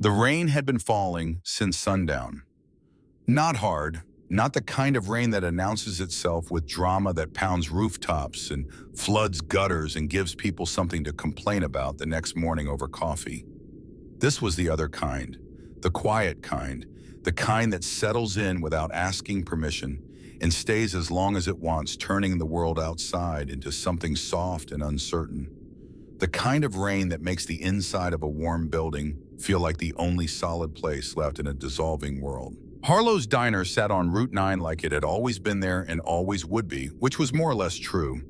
The rain had been falling since sundown. Not hard, not the kind of rain that announces itself with drama that pounds rooftops and floods gutters and gives people something to complain about the next morning over coffee. This was the other kind, the quiet kind, the kind that settles in without asking permission and stays as long as it wants, turning the world outside into something soft and uncertain. The kind of rain that makes the inside of a warm building feel like the only solid place left in a dissolving world. Harlow's diner sat on Route 9 like it had always been there and always would be, which was more or less true.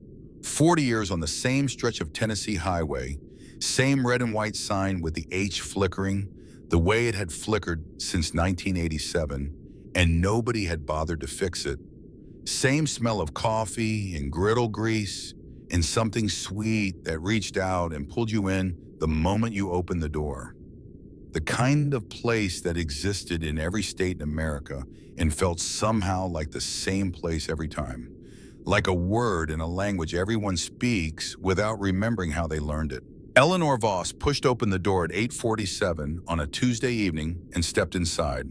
40 years on the same stretch of Tennessee highway, same red and white sign with the H flickering, the way it had flickered since 1987, and nobody had bothered to fix it. Same smell of coffee and griddle grease and something sweet that reached out and pulled you in the moment you opened the door. The kind of place that existed in every state in America and felt somehow like the same place every time. Like a word in a language everyone speaks without remembering how they learned it. Eleanor Voss pushed open the door at 8:47 on a Tuesday evening and stepped inside.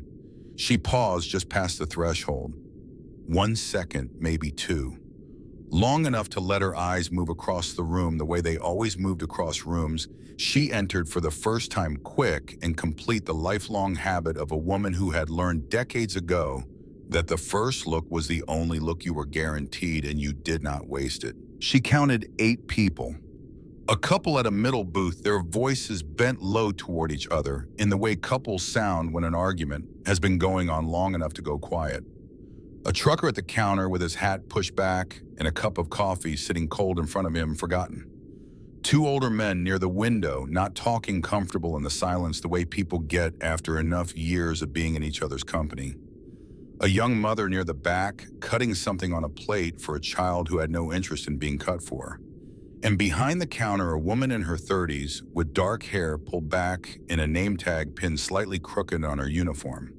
She paused just past the threshold. 1 second, maybe two. Long enough to let her eyes move across the room the way they always moved across rooms. She entered for the first time quick and complete the lifelong habit of a woman who had learned decades ago that the first look was the only look you were guaranteed and you did not waste it. She counted 8 people. A couple at a middle booth, their voices bent low toward each other in the way couples sound when an argument has been going on long enough to go quiet. A trucker at the counter with his hat pushed back and a cup of coffee sitting cold in front of him, forgotten. 2 older men near the window, not talking, comfortable in the silence the way people get after enough years of being in each other's company. A young mother near the back, cutting something on a plate for a child who had no interest in being cut for. And behind the counter, a woman in her 30s with dark hair pulled back and a name tag pinned slightly crooked on her uniform.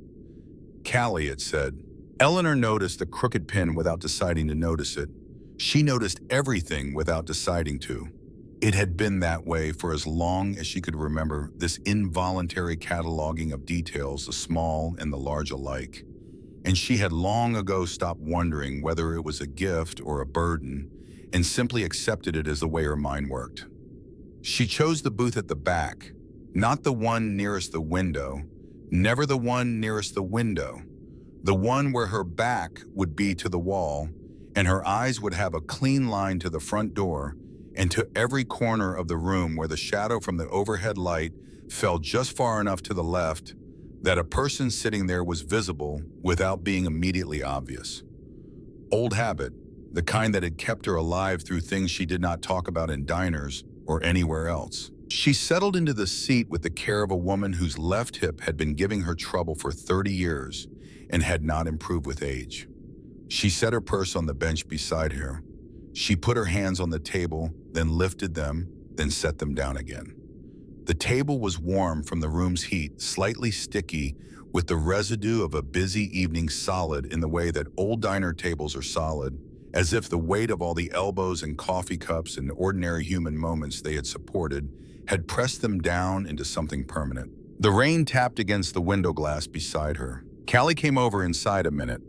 Callie, it said. Eleanor noticed the crooked pin without deciding to notice it. She noticed everything without deciding to. It had been that way for as long as she could remember, this involuntary cataloging of details, the small and the large alike. And she had long ago stopped wondering whether it was a gift or a burden, and simply accepted it as the way her mind worked. She chose the booth at the back, not the one nearest the window, never the one nearest the window. The one where her back would be to the wall and her eyes would have a clean line to the front door and to every corner of the room where the shadow from the overhead light fell just far enough to the left that a person sitting there was visible without being immediately obvious. Old habit, the kind that had kept her alive through things she did not talk about in diners or anywhere else. She settled into the seat with the care of a woman whose left hip had been giving her trouble for 30 years and had not improved with age. She set her purse on the bench beside her. She put her hands on the table, then lifted them, then set them down again. The table was warm from the room's heat, slightly sticky, with the residue of a busy evening solid in the way that old diner tables are solid, as if the weight of all the elbows and coffee cups and ordinary human moments they had supported had pressed them down into something permanent. The rain tapped against the window glass beside her. Callie came over inside a minute.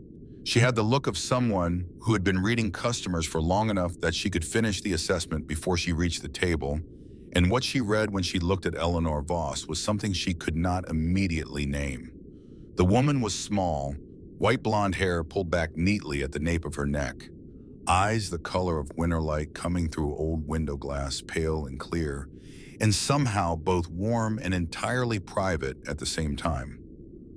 She had the look of someone who had been reading customers for long enough that she could finish the assessment before she reached the table, and what she read when she looked at Eleanor Voss was something she could not immediately name. The woman was small, white blonde hair pulled back neatly at the nape of her neck, eyes the color of winter light coming through old window glass, pale and clear, and somehow both warm and entirely private at the same time.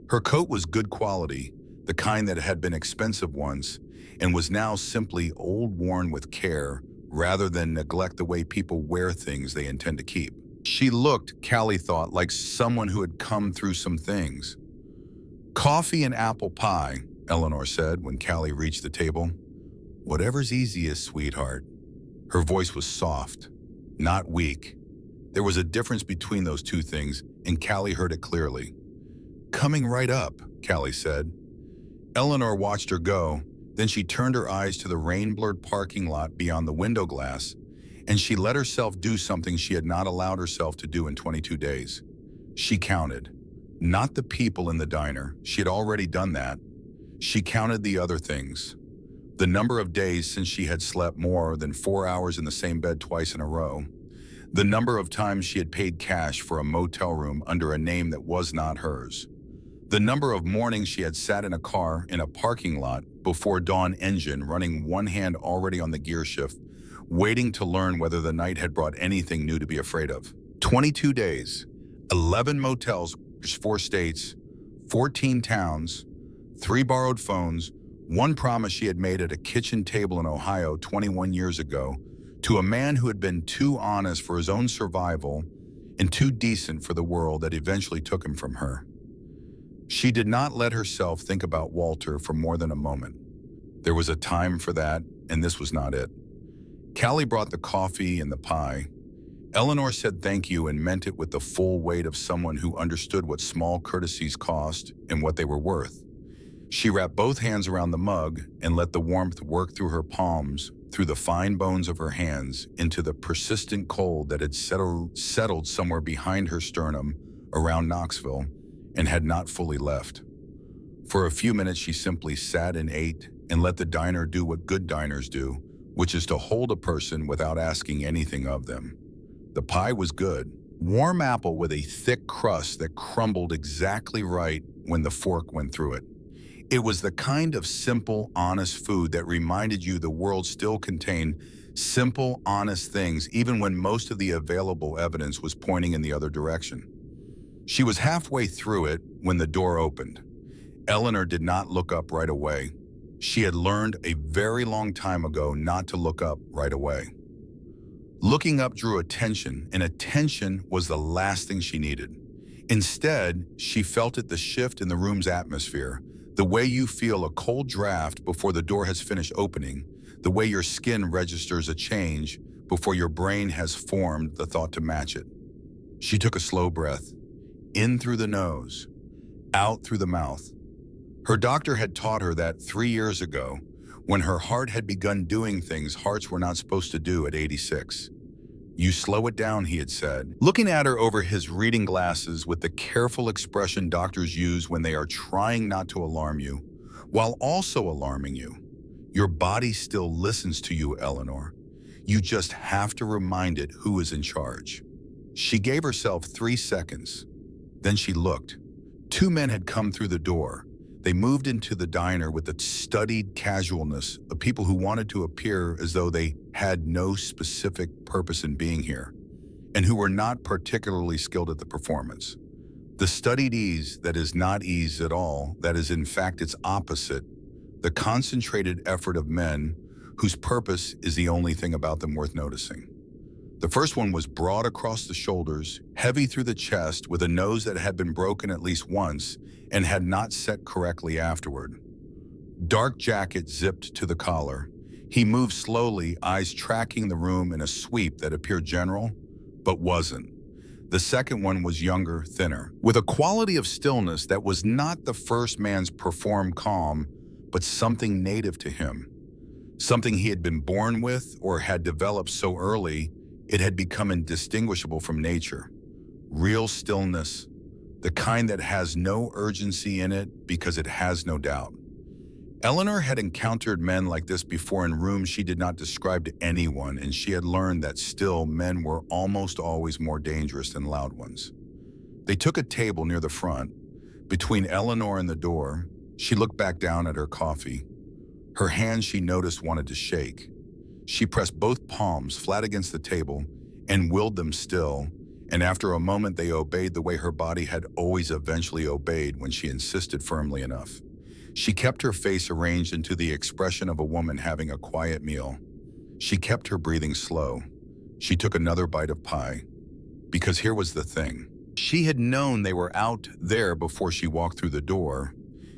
Her coat was good quality, the kind that had been expensive once, and was now simply old, worn with care, rather than neglect the way people wear things they intend to keep. She looked, Callie thought, like someone who had come through some things. "Coffee and apple pie," Eleanor said when Callie reached the table. "Whatever's easiest, sweetheart." Her voice was soft, not weak. There was a difference between those two things, and Callie heard it clearly. "Coming right up," Callie said. Eleanor watched her go, then she turned her eyes to the rain-blurred parking lot beyond the window glass, and she let herself do something she had not allowed herself to do in 22 days. She counted. Not the people in the diner. She had already done that. She counted the other things. The number of days since she had slept more than 4 hours in the same bed twice in a row. The number of times she had paid cash for a motel room under a name that was not hers. The number of mornings she had sat in a car in a parking lot before dawn engine, running one hand already on the gear shift, waiting to learn whether the night had brought anything new to be afraid of. 22 days, 11 motels, 4 states, 14 towns, 3 borrowed phones, one promise she had made at a kitchen table in Ohio 21 years ago to a man who had been too honest for his own survival and too decent for the world that eventually took him from her. She did not let herself think about Walter for more than a moment. There was a time for that, and this was not it. Callie brought the coffee and the pie. Eleanor said thank you and meant it with the full weight of someone who understood what small courtesies cost and what they were worth. She wrapped both hands around the mug and let the warmth work through her palms, through the fine bones of her hands, into the persistent cold that had settled somewhere behind her sternum around Knoxville and had not fully left. For a few minutes, she simply sat and ate and let the diner do what good diners do, which is to hold a person without asking anything of them. The pie was good. Warm apple with a thick crust that crumbled exactly right when the fork went through it. It was the kind of simple, honest food that reminded you the world still contained simple, honest things, even when most of the available evidence was pointing in the other direction. She was halfway through it when the door opened. Eleanor did not look up right away. She had learned a very long time ago not to look up right away. Looking up drew attention, and attention was the last thing she needed. Instead, she felt it, the shift in the room's atmosphere, the way you feel a cold draft before the door has finished opening, the way your skin registers a change before your brain has formed the thought to match it. She took a slow breath, in through the nose, out through the mouth. Her doctor had taught her that 3 years ago, when her heart had begun doing things hearts were not supposed to do at 86. You slow it down, he had said, looking at her over his reading glasses with the careful expression doctors use when they are trying not to alarm you, while also alarming you. Your body still listens to you, Eleanor. You just have to remind it who is in charge. She gave herself 3 seconds. Then she looked. 2 men had come through the door. They moved into the diner with the studied casualness of people who wanted to appear as though they had no specific purpose in being here, and who were not particularly skilled at the performance. The studied ease that is not ease at all, that is in fact its opposite, the concentrated effort of men whose purpose is the only thing about them worth noticing. The first one was broad across the shoulders, heavy through the chest, with a nose that had been broken at least once and had not set correctly afterward. Dark jacket zipped to the collar. He moved slowly, eyes tracking the room in a sweep that appeared general, but wasn't. The second one was younger, thinner, with a quality of stillness that was not the first man's performed calm, but something native to him. Something he had been born with or had developed so early it had become indistinguishable from nature. Real stillness, the kind that has no urgency in it because it has no doubt. Eleanor had encountered men like this before in rooms she did not describe to anyone, and she had learned that still men were almost always more dangerous than loud ones. They took a table near the front. Between Eleanor and the door, she looked back down at her coffee. Her hands, she noticed, wanted to shake. She pressed both palms flat against the table and willed them still, and after a moment they obeyed the way her body had always eventually obeyed when she insisted firmly enough. She kept her face arranged into the expression of a woman having a quiet meal. She kept her breathing slow. She took another bite of pie. Because here was the thing. She had known they were out there before she walked through the door.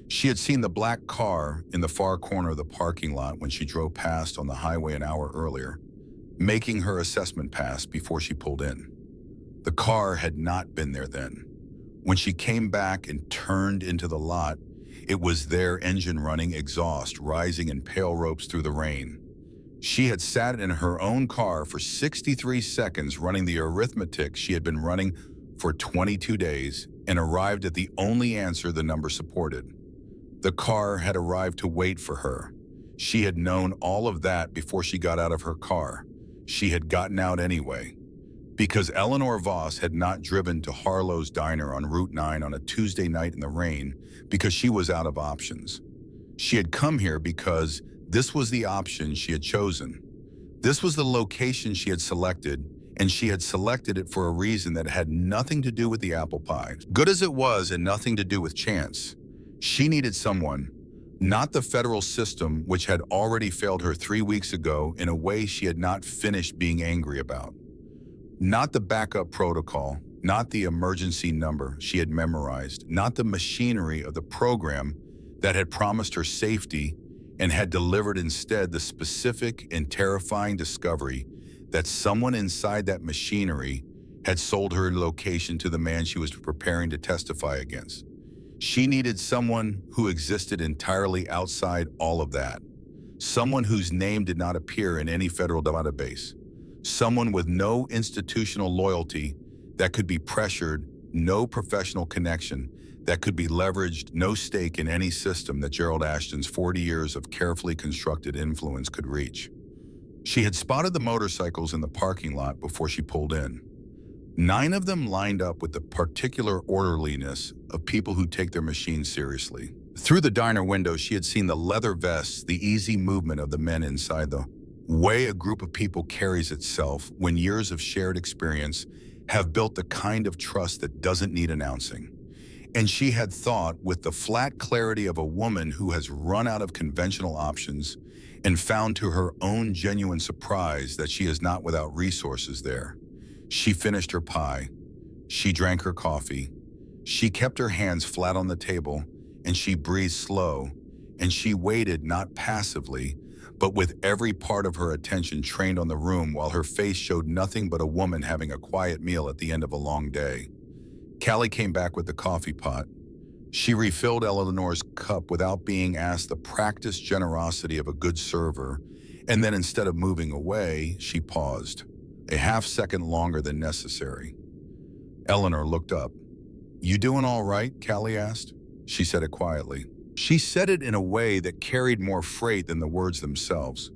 She had seen the black car in the far corner of the parking lot when she drove past on the highway an hour earlier, making her assessment pass before she pulled in. The car had not been there then. When she came back and turned into the lot, it was their engine running, exhaust rising in pale ropes through the rain. She had sat in her own car for 63 seconds running the arithmetic she had been running for 22 days, and arrived at the only answer the number supported. The car had arrived to wait for her. She had known all of that before she got out of her car. She had gotten out anyway. Because Eleanor Voss had not driven to Harlow's diner on Route 9 on a Tuesday night in the rain because she was out of options. She had come here because this was the option she had chosen. This was the location she had selected, and she had selected it for a reason that had nothing to do with the apple pie. Good as it was and nothing to do with chance. She needed someone, not the federal system which had already failed her 3 weeks ago in a way she had not finished being angry about. Not the backup protocol, not the emergency number she had memorized, not the machinery of the program that had promised her safety and had delivered instead the specific and terrifying discovery that someone inside that machinery had sold her location to the man she was preparing to testify against. She needed someone who existed entirely outside all of that. Someone whose name did not appear in any federal database. Someone with no institutional loyalty that could be pressured, no professional connection that could be leveraged, no stake in any system that Gerald Ashton's 40 years of carefully constructed influence could reach. She had spotted the motorcycles in the parking lot before she pulled in. 9 of them lined up with the particular orderliness of people who take their machines seriously. Through the diner window, she had seen the leather vests, the easy movement of the men inside, the way a group of people carries itself when years of shared experience have built the kind of trust that doesn't need announcing. And she had thought, with the flat clarity of a woman who has run out of conventional options and found to her own genuine surprise that she is not without resources there. She finished her pie. She drank her coffee. She kept her hands flat on the table, and she breathed slow, and she waited not passively, but with every part of her attention trained on the room while her face showed nothing but a woman having a quiet meal at the end of a long day. Callie came back with the coffee pot. She refilled Eleanor's cup without being asked the practiced generosity of a good server, and then instead of moving away, she paused, a half-second longer than necessary. Eleanor looked up. "You doing all right?" Callie asked. She said it quietly. She said it in a way that carried more freight than the words themselves.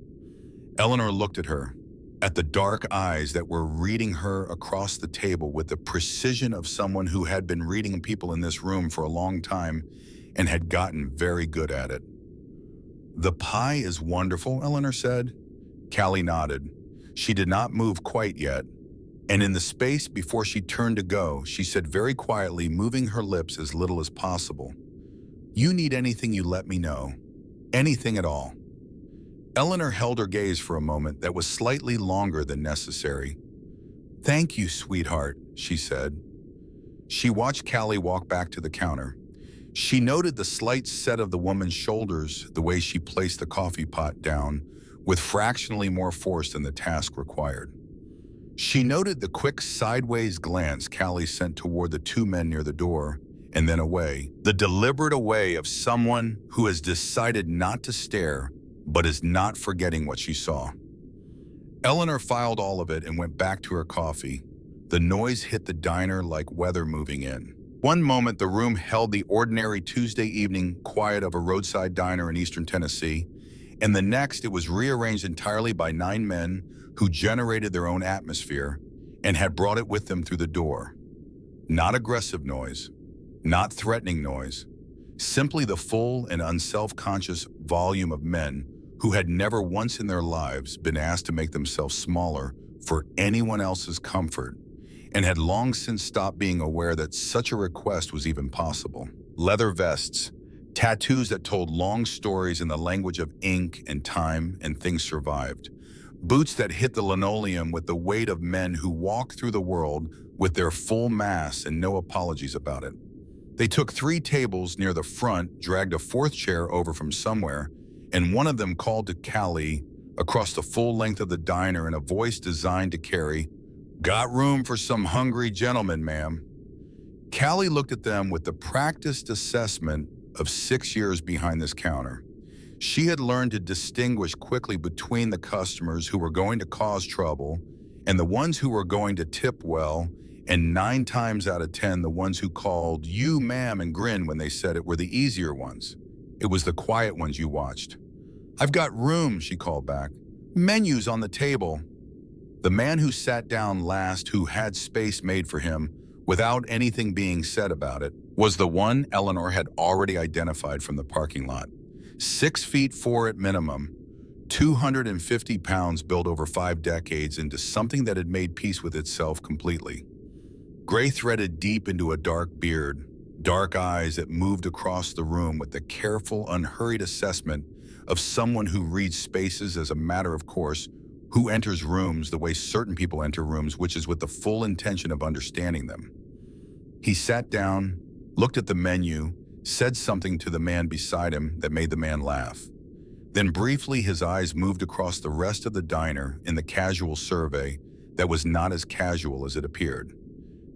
Eleanor looked at her, at the dark eyes that were reading her across the table with the precision of someone who had been reading people in this room for a long time and had gotten very good at it. "The pie is wonderful," Eleanor said. Callie nodded. She did not move quite yet, and in the space before she turned to go, she said very quietly, moving her lips as little as possible, "You need anything, you let me know. Anything at all." Eleanor held her gaze for a moment that was slightly longer than necessary. "Thank you, sweetheart," she said. She watched Callie walk back to the counter. She noted the slight set of the woman's shoulders, the way she placed the coffee pot down, with fractionally more force than the task required. She noted the quick sideways glance Callie sent toward the 2 men near the door, and then away, the deliberate away of someone who has decided not to stare, but is not forgetting what she saw. Eleanor filed all of it and went back to her coffee. The noise hit the diner like weather moving in. One moment, the room held the ordinary Tuesday evening quiet of a roadside diner in eastern Tennessee, and the next, it was rearranged entirely by 9 men who generated their own atmosphere and had brought it with them through the door. Not aggressive noise, not threatening noise, simply the full and unself-conscious volume of men who had never once in their lives been asked to make themselves smaller for anyone else's comfort, and had long since stopped being aware that such a request was even possible. Leather vests, tattoos that told long stories in the language of ink and time and things survived. Boots that hit the linoleum with the weight of men who walk through the world with their full mass and no apologies about it. They took 3 tables near the front, dragged a 4th chair over from somewhere, and one of them called to Callie across the full length of the diner in a voice designed to carry, "Got room for some hungry gentlemen, ma'am." Callie looked at them with the practiced assessment of 6 years behind this counter. She had learned to distinguish quickly between the customers who were going to cause trouble and the ones who were going to tip well And 9 times out of 10, the ones who called you ma'am and grinned when they said it were the easier ones. It was the quiet ones you watched. "I've got room," she called back. "Menus on the table." The man who sat down last, who had space made for him, without anything being said about it, was the one Eleanor had already identified from the parking lot. 6 feet 4 at minimum, 250 pounds, built over 5 decades into something that had made peace with itself completely. Gray threaded deep into a dark beard, dark eyes that moved across the room with the careful, unhurried assessment of someone who reads spaces as a matter of course, who enters rooms the way certain people enter rooms, which is with the full intention of understanding them. He sat down, looked at the menu, said something to the man beside him that made the man laugh. Then briefly his eyes moved across the rest of the diner in the casual survey that was not as casual as it appeared.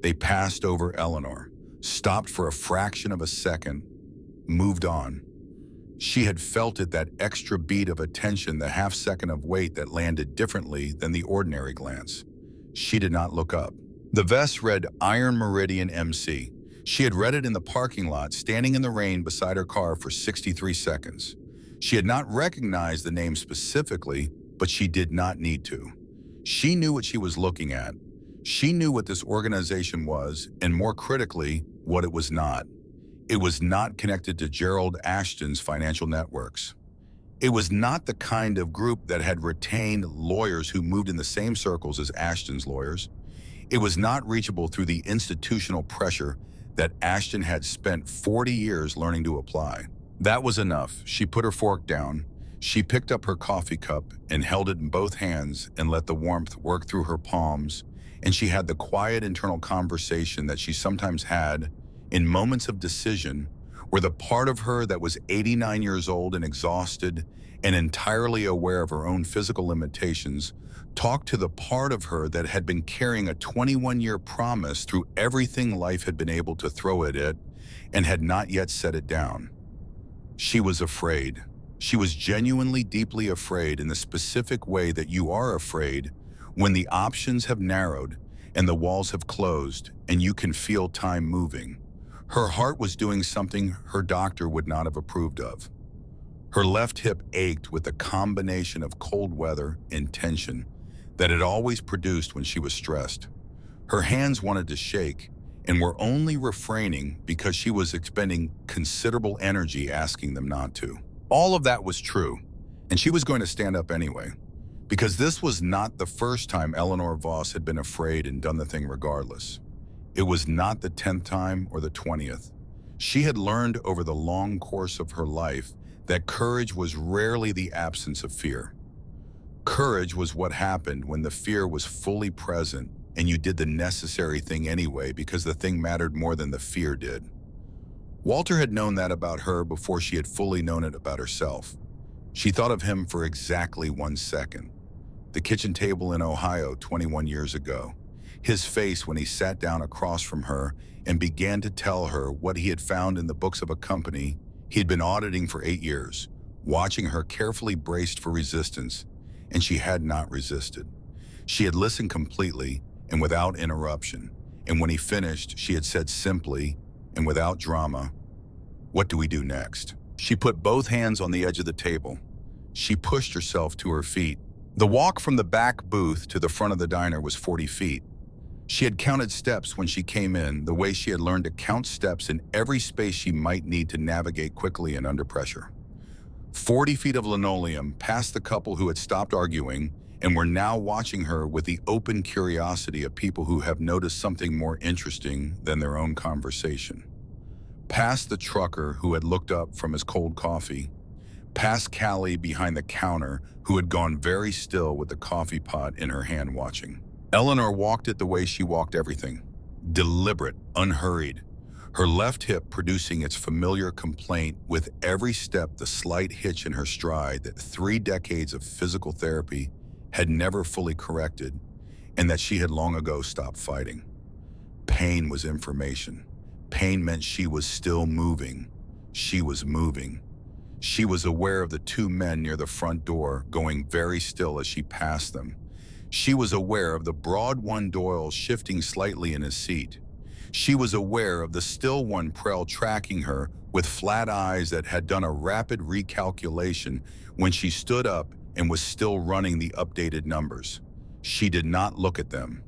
They passed over Eleanor, stopped for a fraction of a second, moved on. She had felt it, that extra beat of attention, the half second of wait that landed differently than the ordinary glance. She did not look up. The vest read Iron Meridian MC. She had read it in the parking lot, standing in the rain beside her car for 63 seconds. She had not recognized the name specifically, but she did not need to. She knew what she was looking at. She knew what this organization was, and more critically, what it was not. It was not connected to Gerald Ashton's financial networks. It was not the kind of group that had retained lawyers who moved in the same circles as Ashton's lawyers. It was not reachable through the institutional pressure that Ashton had spent 40 years learning to apply. That was enough. She put her fork down. She picked up her coffee cup and held it in both hands and let the warmth work through her palms, and she had the quiet internal conversation that she sometimes had in moments of decision, where the part of her that was 89 years old and exhausted and entirely aware of her own physical limitations talked to the part of her that had been carrying a 21-year promise through everything life had been able to throw at it and had not yet set it down. She was afraid. She was genuinely deeply afraid, in the specific way that you are afraid when the options have narrowed and the walls have closed and you can feel time moving. Her heart was doing something her doctor would not have approved of. Her left hip ached with a combination of cold weather and tension that it always produced when she was stressed. Her hands wanted to shake and were only refraining because she was expending considerable energy asking them not to. All of that was true, and she was going to stand up anyway, because this was not the first time Eleanor Voss had been afraid and done the thing regardless. It was not the 10th time or the 20th. She had learned over the long course of her life that courage was rarely the absence of fear. Courage was what happened when the fear was fully present and you did the necessary thing anyway because the thing mattered more than the fear did. Walter had known that about her before she had fully known it about herself. She thought of him for exactly 1 second. The kitchen table in Ohio 21 years ago. His face when he sat down across from her and began to tell her what he had found in the books of a company he had been auditing for 8 years, watching her carefully braced for resistance, and she had not resisted. She had listened completely and without interruption, and when he finished, she had said simply and without drama, "What do we do next?" She put both hands on the edge of the table. She pushed herself to her feet. The walk from the back booth to the front of the diner was 40 feet. She had counted steps when she came in, the way she had learned to count steps in every space she might need to navigate quickly and under pressure. 40 feet of linoleum past the couple who had stopped arguing and were now watching her with the open curiosity of people who have noticed something more interesting than their own conversation. Past the trucker who had looked up from his cold coffee. Past Callie behind the counter who had gone very still with the coffee pot in her hand watching. Eleanor walked it the way she walked everything. Deliberate, unhurried. Her left hip producing its familiar complaint with every step, the slight hitch in her stride that 3 decades of physical therapy had never fully corrected and that she had long ago stopped fighting. Pain was information. Pain meant she was still moving. She was moving. She was aware of the 2 men near the front door going very still as she passed them. She was aware of the broad one Doyle shifting slightly in his seat. She was aware of the still one Prell tracking her with flat eyes that had done a rapid recalculation when she stood up and was still running the updated numbers. She did not look at them.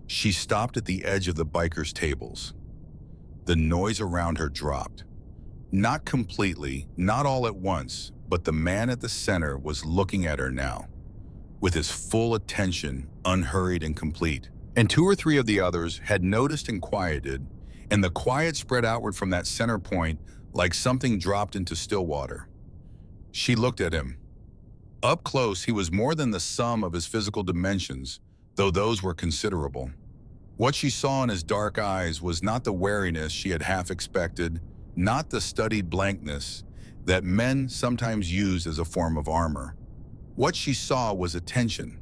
She stopped at the edge of the bikers' tables. The noise around her dropped. Not completely, not all at once, but the man at the center was looking at her now, with his full attention, unhurried and complete. And two or three of the others had noticed and quieted, and the quiet spread outward from that center point like something dropped into still water. She looked at him. Up close, he was more than the sum of his physical dimensions, though those were considerable. What she saw in his dark eyes was not the wariness she had half expected, not the studied blankness that men sometimes use as a form of armor. What she saw was attention.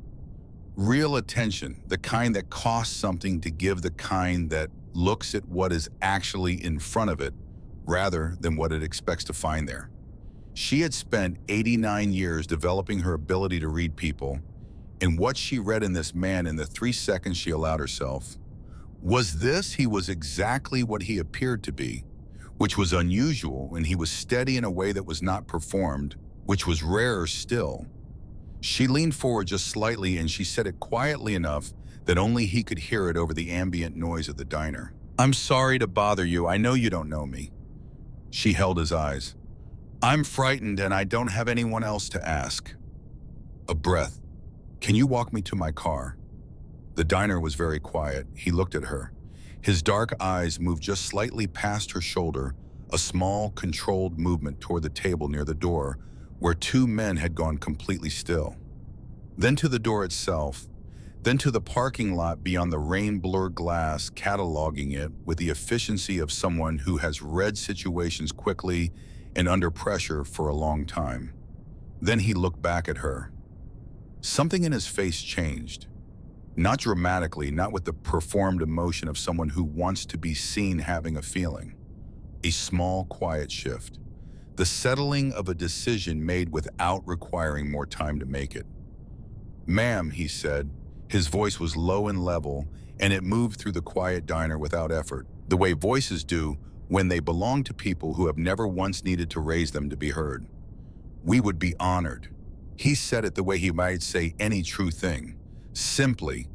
Real attention, the kind that costs something to give, the kind that looks at what is actually in front of it rather than what it expects to find there. She had spent 89 years developing her ability to read people, and what she read in this man in the 3 seconds she allowed herself was this: he was exactly what he appeared to be, which was unusual, and he was steady in a way that was not performed, which was rarer still. She leaned forward just slightly, and she said it quietly enough that only he could hear it over the ambient noise of the diner. "I'm sorry to bother you. I know you don't know me." She held his eyes. "I'm frightened, and I don't have anyone else to ask." A breath. "Can you walk me to my car?" The diner was very quiet. He looked at her. His dark eyes moved just slightly past her shoulder, a small, controlled movement toward the table near the door, where two men had gone completely still. Then to the door itself, then to the parking lot beyond the rain-blurred glass, cataloging it with the efficiency of someone who has read situations quickly and under pressure for a long time. Then he looked back at her. Something in his face changed. Not dramatically, not with the performed emotion of someone who wants to be seen having a feeling. A small, quiet shift. The settling of a decision made without requiring more time to make it. "Ma'am," he said. His voice was low and level, and it moved through the quiet diner without effort, the way voices do when they belong to people who have never once needed to raise them to be heard. "We would be honored." He said it the way he might say any true thing, simply,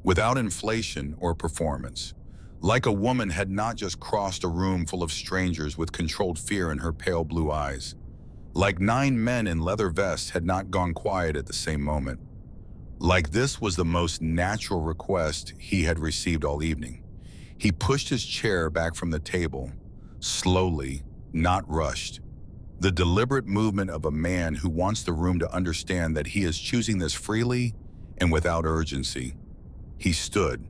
without inflation or performance. Like a woman had not just crossed a room full of strangers with controlled fear in her pale blue eyes. Like 9 men in leather vests had not gone quiet at the same moment. Like this was the most natural request he had received all evening. He pushed his chair back from the table, slowly, not rushed. The deliberate movement of a man who wants the room to understand that he is choosing this freely and without urgency. He stood.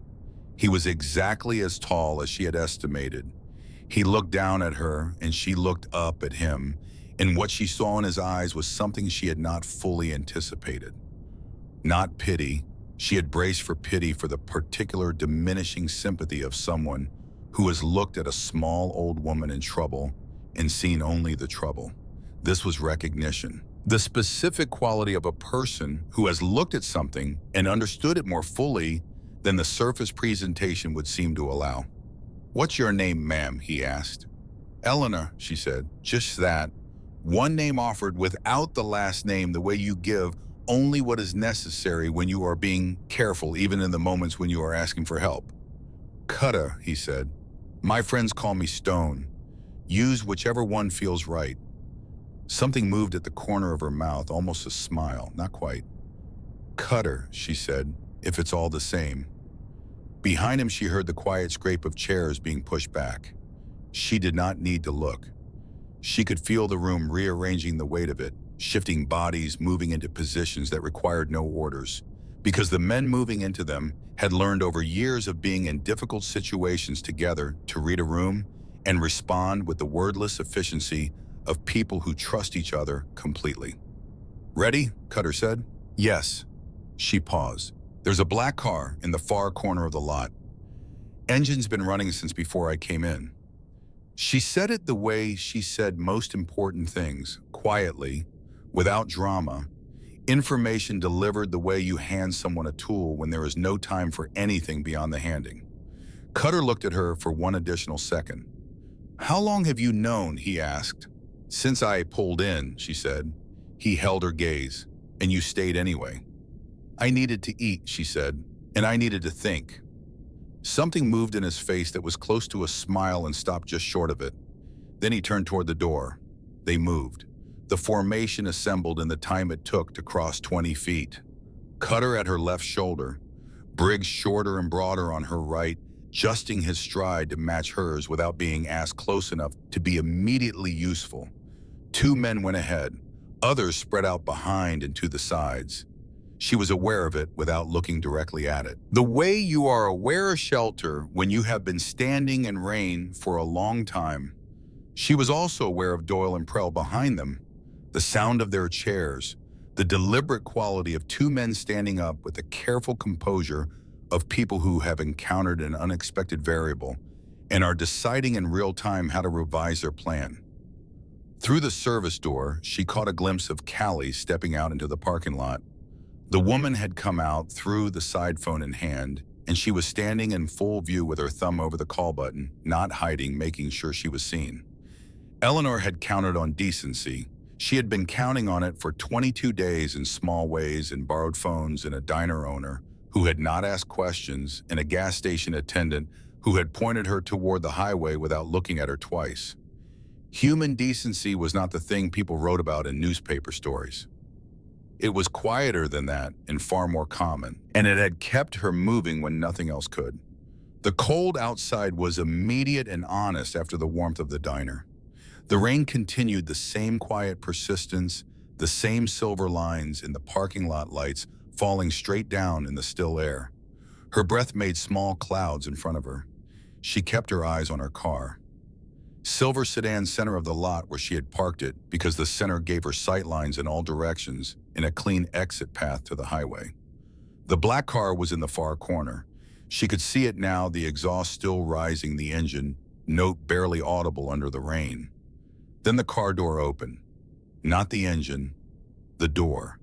He was exactly as tall as she had estimated. He looked down at her, and she looked up at him, and what she saw in his eyes was something she had not fully anticipated. Not pity. She had braced for pity, for the particular diminishing sympathy of someone who has looked at a small old woman in trouble and seen only the trouble. This was recognition. The specific quality of a person who has looked at something and understood it more fully than the surface presentation would seem to allow. "What's your name, ma'am?" he asked. "Eleanor," she said. "Just that. One name offered without the last name, the way you give only what is necessary when you are being careful, even in the moments when you are asking for help." "Cutter," he said. "My friends call me Stone. Use whichever one feels right." Something moved at the corner of her mouth, almost a smile, not quite. "Cutter," she said, "if it's all the same." Behind him, she heard the quiet scrape of chairs being pushed back. She did not need to look. She could feel the room rearranging the weight of it, shifting bodies, moving into positions that required no orders, because the men moving into them had learned over years of being in difficult situations together to read a room and respond with the wordless efficiency of people who trust each other completely. "Ready?" Cutter said. "Yes." She paused. "There's a black car in the far corner of the lot. Engine's been running since before I came in." She said it the way she said most important things, quietly, without drama, Information delivered the way you hand someone a tool when there is no time for anything beyond the handing. Cutter looked at her for one additional second. "How long have you known?" he asked. "Since I pulled in," she said. He held her gaze. "And you stayed anyway." "I needed to eat," she said, "and I needed to think." Something moved in his face that was close to a smile and stopped just short of it. Then he turned toward the door. They moved. The formation assembled in the time it took to cross 20 feet. Cutter at her left shoulder, Briggs shorter and broader on her right, adjusting his stride to match hers without being asked close enough to be immediately useful. Two men went ahead. Others spread out behind and to the sides. She was aware of it without looking directly at it. The way you are aware of shelter when you have been standing in rain for a long time. She was also aware of Doyle and Prell behind them, the sound of their chairs, the deliberate quality of two men standing up with the careful composure of people who have encountered an unexpected variable and are deciding in real time how to revise their plan. Through the service door, she caught a glimpse of Callie stepping out into the parking lot. The woman had come out through the side phone in hand, and she was standing in full view with her thumb over the call button, not hiding, making sure she was seen. Eleanor had counted on decency. She had been counting on it for 22 days in small ways, and borrowed phones, and a diner owner who had not asked questions, and a gas station attendant who had pointed her toward the highway without looking at her twice. Human decency was not the thing people wrote about in newspaper stories. It was quieter than that and far more common, and it had kept her moving when nothing else could. The cold outside was immediate and honest after the warmth of the diner. The rain continued the same quiet persistence, the same silver lines in the parking lot lights falling straight down in the still air. Her breath made small clouds in front of her. She kept her eyes on her car. Silver sedan center of the lot where she had parked it because the center gave her sight lines in all directions and a clean exit path to the highway. The black car was in the far corner. She could see it now, the exhaust still rising, the engine, note barely audible under the rain. Then the car door opened. Not the engine, the door.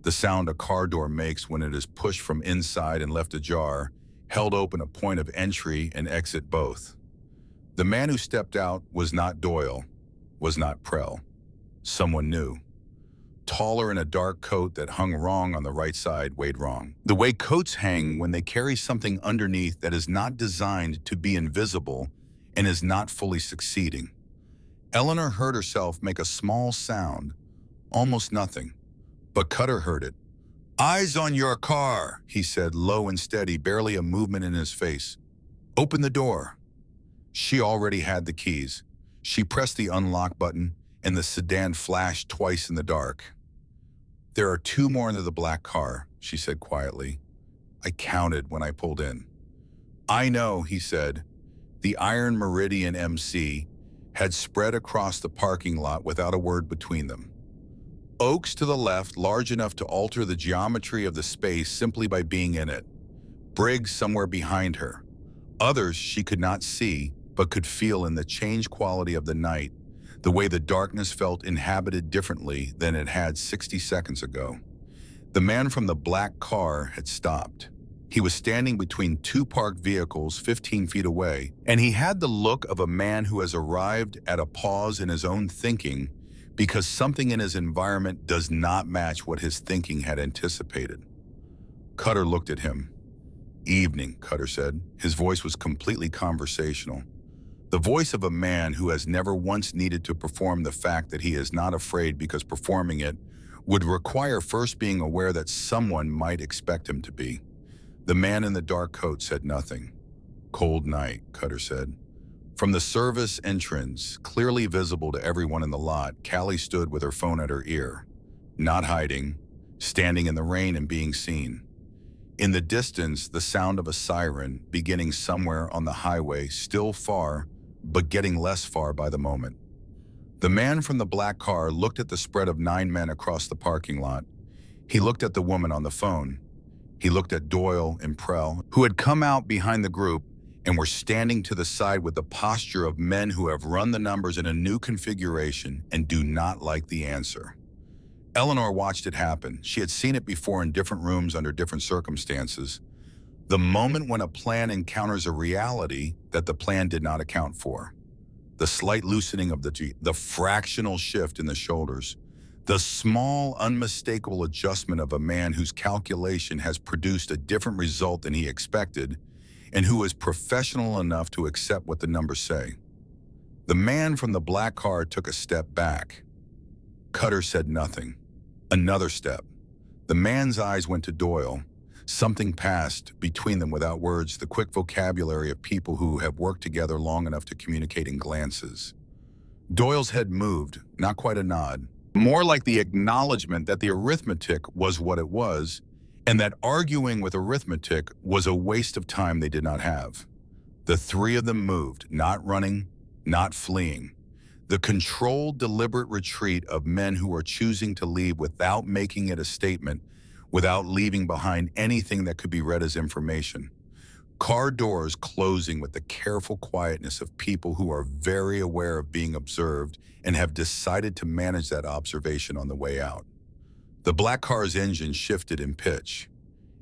The sound a car door makes when it is pushed from inside and left ajar, held open a point of entry and exit both. The man who stepped out was not Doyle, was not Prell. Someone new. Taller in a dark coat that hung wrong on the right side, weighed wrong. The way coats hang when they carry something underneath that is not designed to be invisible and is not fully succeeding. Eleanor heard herself make a small sound, almost nothing, but Cutter heard it. "Eyes on your car," he said, low and steady, barely a movement in his face. "Open the door." She already had the keys. She pressed the unlock button, and the sedan flashed twice in the dark. "There are two more into the black car," she said quietly. "I counted when I pulled in." "I know," he said. The Iron Meridian MC had spread across the parking lot without a word between them. Oaks to the left, large enough to alter the geometry of the space simply by being in it. Briggs somewhere behind her. Others she could not see, but could feel in the changed quality of the night, the way the darkness felt inhabited differently than it had 60 seconds ago. The man from the black car had stopped. He was standing between two parked vehicles 15 feet away, and he had the look of a man who has arrived at a pause in his own thinking because something in his environment does not match what his thinking had anticipated. Cutter looked at him. "Evening," Cutter said. His voice was completely conversational. The voice of a man who has never once needed to perform the fact that he is not afraid because performing it would require first being aware that someone might expect him to be. The man in the dark coat said nothing. "Cold night," Cutter said. From the service entrance, clearly visible to everyone in the lot, Callie stood with her phone at her ear, not hiding, standing in the rain and being seen. In the distance, the sound of a siren beginning somewhere on the highway, still far, but getting less far by the moment. The man from the black car looked at the spread of 9 men across the parking lot. He looked at the woman on the phone. He looked at Doyle and Prell, who had come out behind the group and were standing to the side with the posture of men who have run the numbers in a new configuration and do not like the answer. Eleanor watched it happen. She had seen it before in different rooms under different circumstances. The moment when a plan encounters a reality that the plan did not account for. The slight loosening of the fractional shift in the shoulders. The small, unmistakable adjustment of a man whose calculation has produced a different result than he expected and who is professional enough to accept what the numbers say. The man from the black car took a step back. Cutter said nothing. Another step. The man's eyes went to Doyle. Something passed between them without words, the quick vocabulary of people who have worked together long enough to communicate in glances. Doyle's head moved, not quite a nod, more like the acknowledgement that the arithmetic was what it was, and that arguing with arithmetic was a waste of time they did not have. The three of them moved, not running, not fleeing. The controlled, deliberate retreat of men who are choosing to leave without making it a statement, without leaving behind anything that could be read as information. Car doors closing with the careful quietness of people who are very aware of being observed and have decided to manage that observation on the way out. The black car's engine shifted in pitch.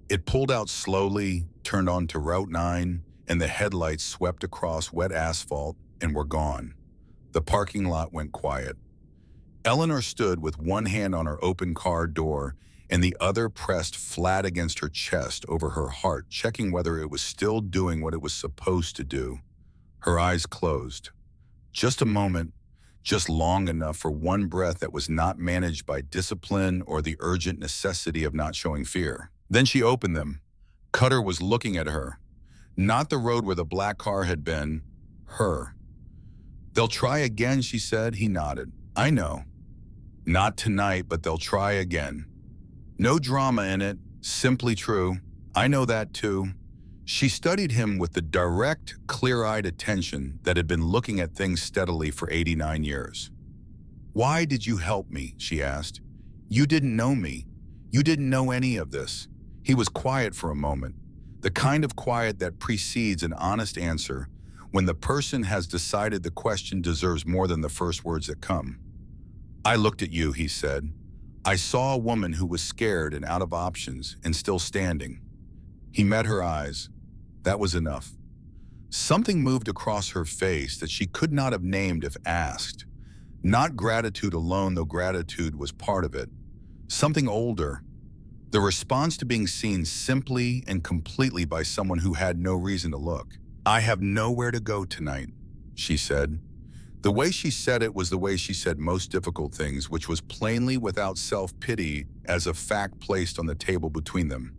It pulled out slowly, turned onto Route 9, and the headlights swept across wet asphalt and were gone. The parking lot went quiet. Eleanor stood with one hand on her open car door and the other pressed flat against her chest over her heart, checking whether it was still doing what it was supposed to do. Her eyes closed. Just a moment, just long enough for one breath that was not managed by discipline or the urgent necessity of not showing fear. Then she opened them. Cutter was looking at her. Not the road where the black car had been, her. "They'll try again," she said. He nodded. "I know. Not tonight, but they'll try again. No drama in it, simply true. I know that too." She studied him with the direct, clear-eyed attention that had been looking at things steadily for 89 years. "Why did you help me?" she asked. "You didn't know me. You didn't know any of this." He was quiet for a moment, the kind of quiet that precedes an honest answer when the person has decided the question deserves more than the first words that come. "I looked at you," he said. "I saw a woman who was scared and out of options and still standing." He met her eyes. That was enough. Something moved across her face that she could not have named if asked. Not gratitude alone, though gratitude was part of it. Something older. The response to being seen simply and completely by someone who had no reason to look. "I have nowhere to go tonight," she said. The way she said it was the way she said most difficult things, which was plainly without self-pity as a fact placed on the table between them.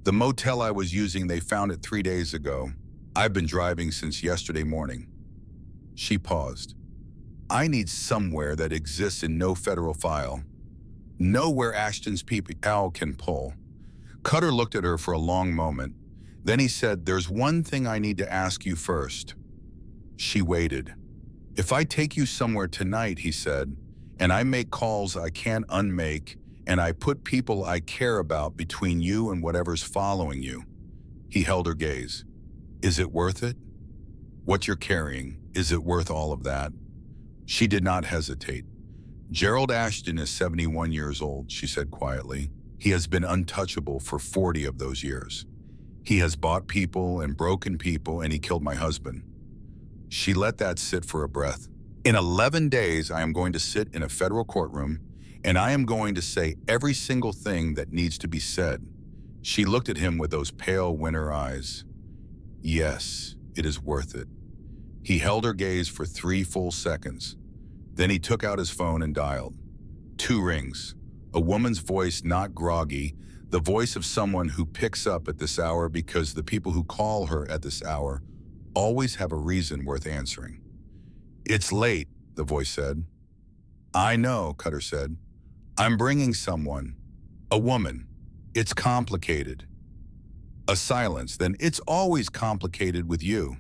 "The motel I was using, they found it 3 days ago. I've been driving since yesterday morning." She paused. "I need somewhere that exists in no federal file. Nowhere Ashton's people can pull." Cutter looked at her for a long moment. Then he said, "There's one thing I need to ask you first." She waited. "If I take you somewhere tonight," he said, "and I make calls I can't unmake, and I put people I care about between you and whatever's following you." He held her gaze. "Is it worth it? What you're carrying, is it worth all of that?" She did not hesitate. "Gerald Ashton is 71 years old," she said quietly. "He has been untouchable for 40 of those years. He has bought people and broken people, and he killed my husband." She let that sit for a breath. "In 11 days, I am going to sit in a federal courtroom, and I am going to say every single thing that needs to be said." She looked at him with those pale winter eyes. "Yes, it is worth it." He held her gaze for 3 full seconds. Then he took out his phone and dialed. 2 rings. A woman's voice, not groggy, the voice of someone who picks up at this hour because the people who call her at this hour always have a reason worth answering. "It's late," the voice said. "I know," Cutter said. "I'm bringing someone. A woman. It's complicated." A silence. "Then it's always complicated with you."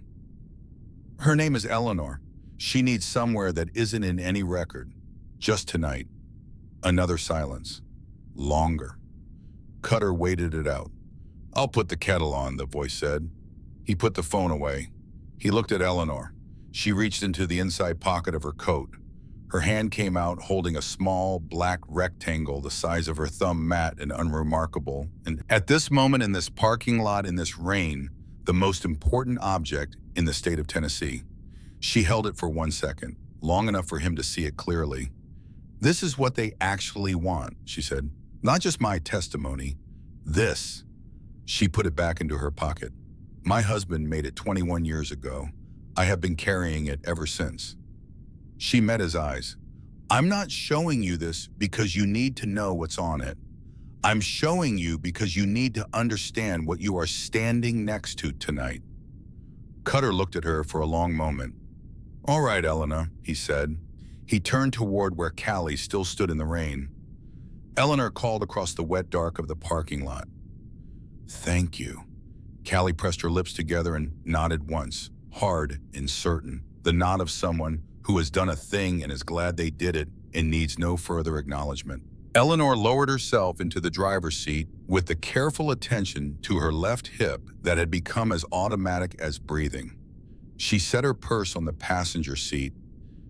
"Her name is Eleanor. She needs somewhere that isn't in any record. Just tonight." Another silence. Longer. Cutter waited it out. "I'll put the kettle on," the voice said. He put the phone away. He looked at Eleanor. She reached into the inside pocket of her coat. Her hand came out holding a small, black rectangle the size of her thumb, matte and unremarkable. And at this moment in this parking lot in this rain, the most important object in the state of Tennessee. She held it for 1 second, long enough for him to see it clearly. "This is what they actually want," she said. "Not just my testimony. This." She put it back into her pocket. "My husband made it 21 years ago. I have been carrying it ever since." She met his eyes. "I'm not showing you this because you need to know what's on it. I'm showing you because you need to understand what you are standing next to tonight." Cutter looked at her for a long moment. "All right, Eleanor," he said. He turned toward where Callie still stood in the rain. Eleanor called across the wet dark of the parking lot. "Thank you." Callie pressed her lips together and nodded once, hard and certain, the nod of someone who has done a thing and is glad they did it and needs no further acknowledgement. Eleanor lowered herself into the driver's seat with the careful attention to her left hip that had become as automatic as breathing. She set her purse on the passenger seat.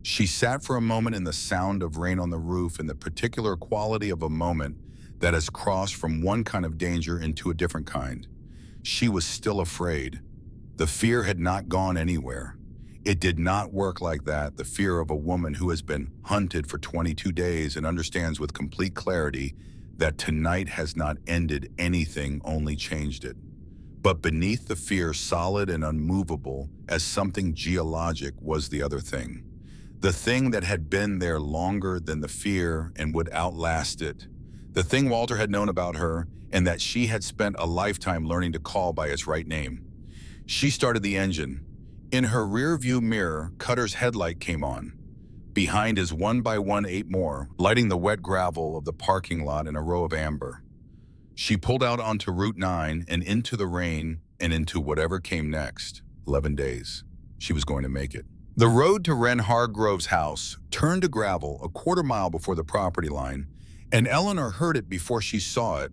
She sat for a moment in the sound of rain on the roof and the particular quality of a moment that has crossed from one kind of danger into a different kind. She was still afraid. The fear had not gone anywhere. It did not work like that, the fear of a woman who has been hunted for 22 days and understands with complete clarity that tonight has not ended anything, only changed it. But beneath the fear, solid and unmovable as something geologic, was the other thing. The thing that had been there longer than the fear and would outlast it. The thing Walter had known about her and that she had spent a lifetime learning to call by its right name. She started the engine. In her rear-view mirror, Cutter's headlight came on. Behind his 1x1 8 more, lighting the wet gravel of the parking lot in a row of amber. She pulled out onto Route 9 and into the rain and into whatever came next. 11 days. She was going to make it. The road to Wren Hargrove's house turned to gravel a quarter-mile before the property line, and Eleanor heard it before she saw it.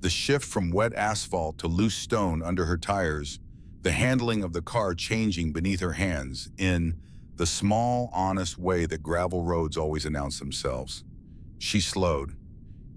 The shift from wet asphalt to loose stone under her tires, the handling of the car changing beneath her hands in the small, honest way that gravel roads always announce themselves. She slowed.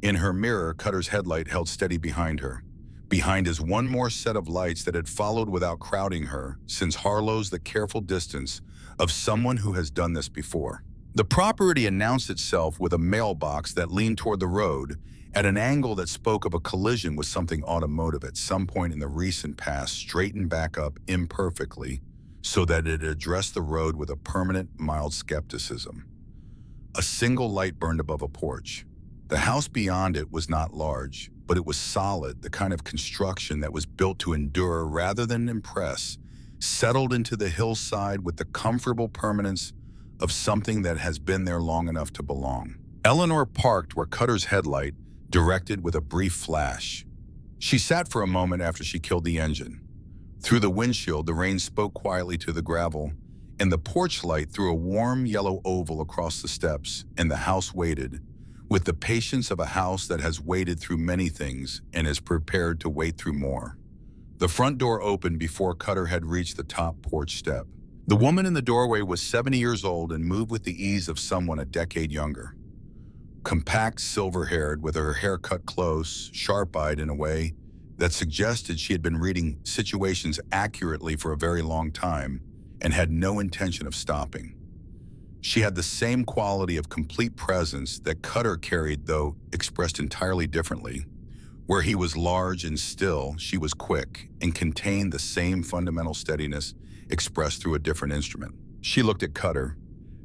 In her mirror, Cutter's headlight held steady behind her. Behind is one more set of lights that had followed without crowding her, since Harlow's the careful distance of someone who has done this before. The property announced itself with a mailbox that leaned toward the road at an angle that spoke of a collision with something automotive at some point in the recent past, straightened back up imperfectly so that it addressed the road with a permanent, mild skepticism. A single light burned above a porch. The house beyond it was not large, but it was solid, the kind of construction that was built to endure rather than impress, settled into the hillside with the comfortable permanence of something that has been there long enough to belong. Eleanor parked where Cutter's headlight directed with a brief flash. She sat for a moment after she killed the engine. Through the windshield, the rain spoke quietly to the gravel, and the porch light threw a warm yellow oval across the steps, and the house waited, with the patience of a house that has waited through many things and is prepared to wait through more. The front door opened before Cutter had reached the top porch step. The woman in the doorway was 70 years old and moved with the ease of someone a decade younger. Compact, silver-haired, with her hair cut close, sharp-eyed in a way that suggested she had been reading situations accurately for a very long time and had no intention of stopping. She had the same quality of complete presence that Cutter carried, though expressed entirely differently. Where he was large and still, she was quick and contained the same fundamental steadiness expressed through a different instrument. She looked at Cutter,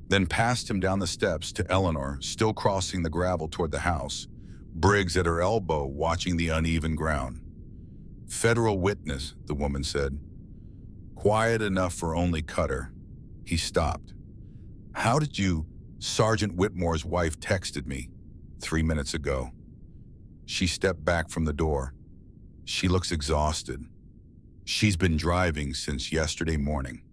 then passed him down the steps to Eleanor, still crossing the gravel toward the house, Briggs at her elbow watching the uneven ground. "Federal witness," the woman said. Quiet enough for only Cutter. He stopped. "How did you—" "Sergeant Whitmore's wife texted me 3 minutes ago." She stepped back from the door. She looks exhausted. She's been driving since yesterday morning.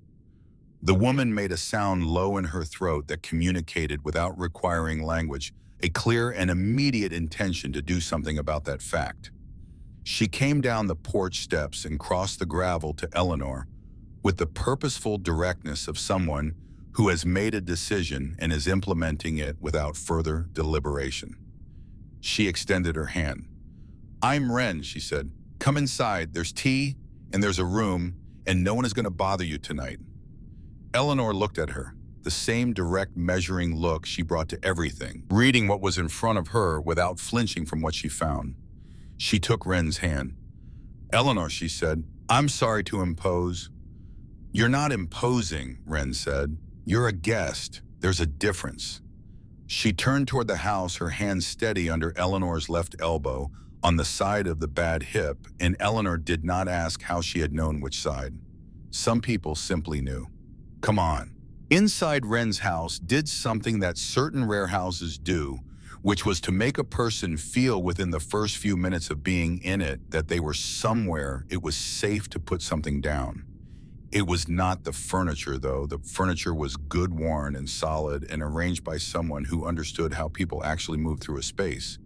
The woman made a sound low in her throat that communicated without requiring language, a clear and immediate intention to do something about that fact. She came down the porch steps and crossed the gravel to Eleanor with the purposeful directness of someone who has made a decision and is implementing it without further deliberation. She extended her hand. "I'm Wren," she said. "Come inside. There's tea, and there's a room, and no one is going to bother you tonight." Eleanor looked at her, the same direct measuring look she brought to everything, reading what was in front of her without flinching from what she found. She took Wren's hand. "Eleanor," she said, "I'm sorry to impose." "You're not imposing," Wren said. "You're a guest. There's a difference." She turned toward the house, her hand steady under Eleanor's left elbow on the side of the bad hip, and Eleanor did not ask how she had known which side. Some people simply knew. "Come on." Inside Wren's house did something that certain rare houses do, which was to make a person feel within the first few minutes of being in it that they were somewhere it was safe to put something down. It was not the furniture, though. The furniture was good, worn, and solid, and arranged by someone who understood how people actually moved through a space.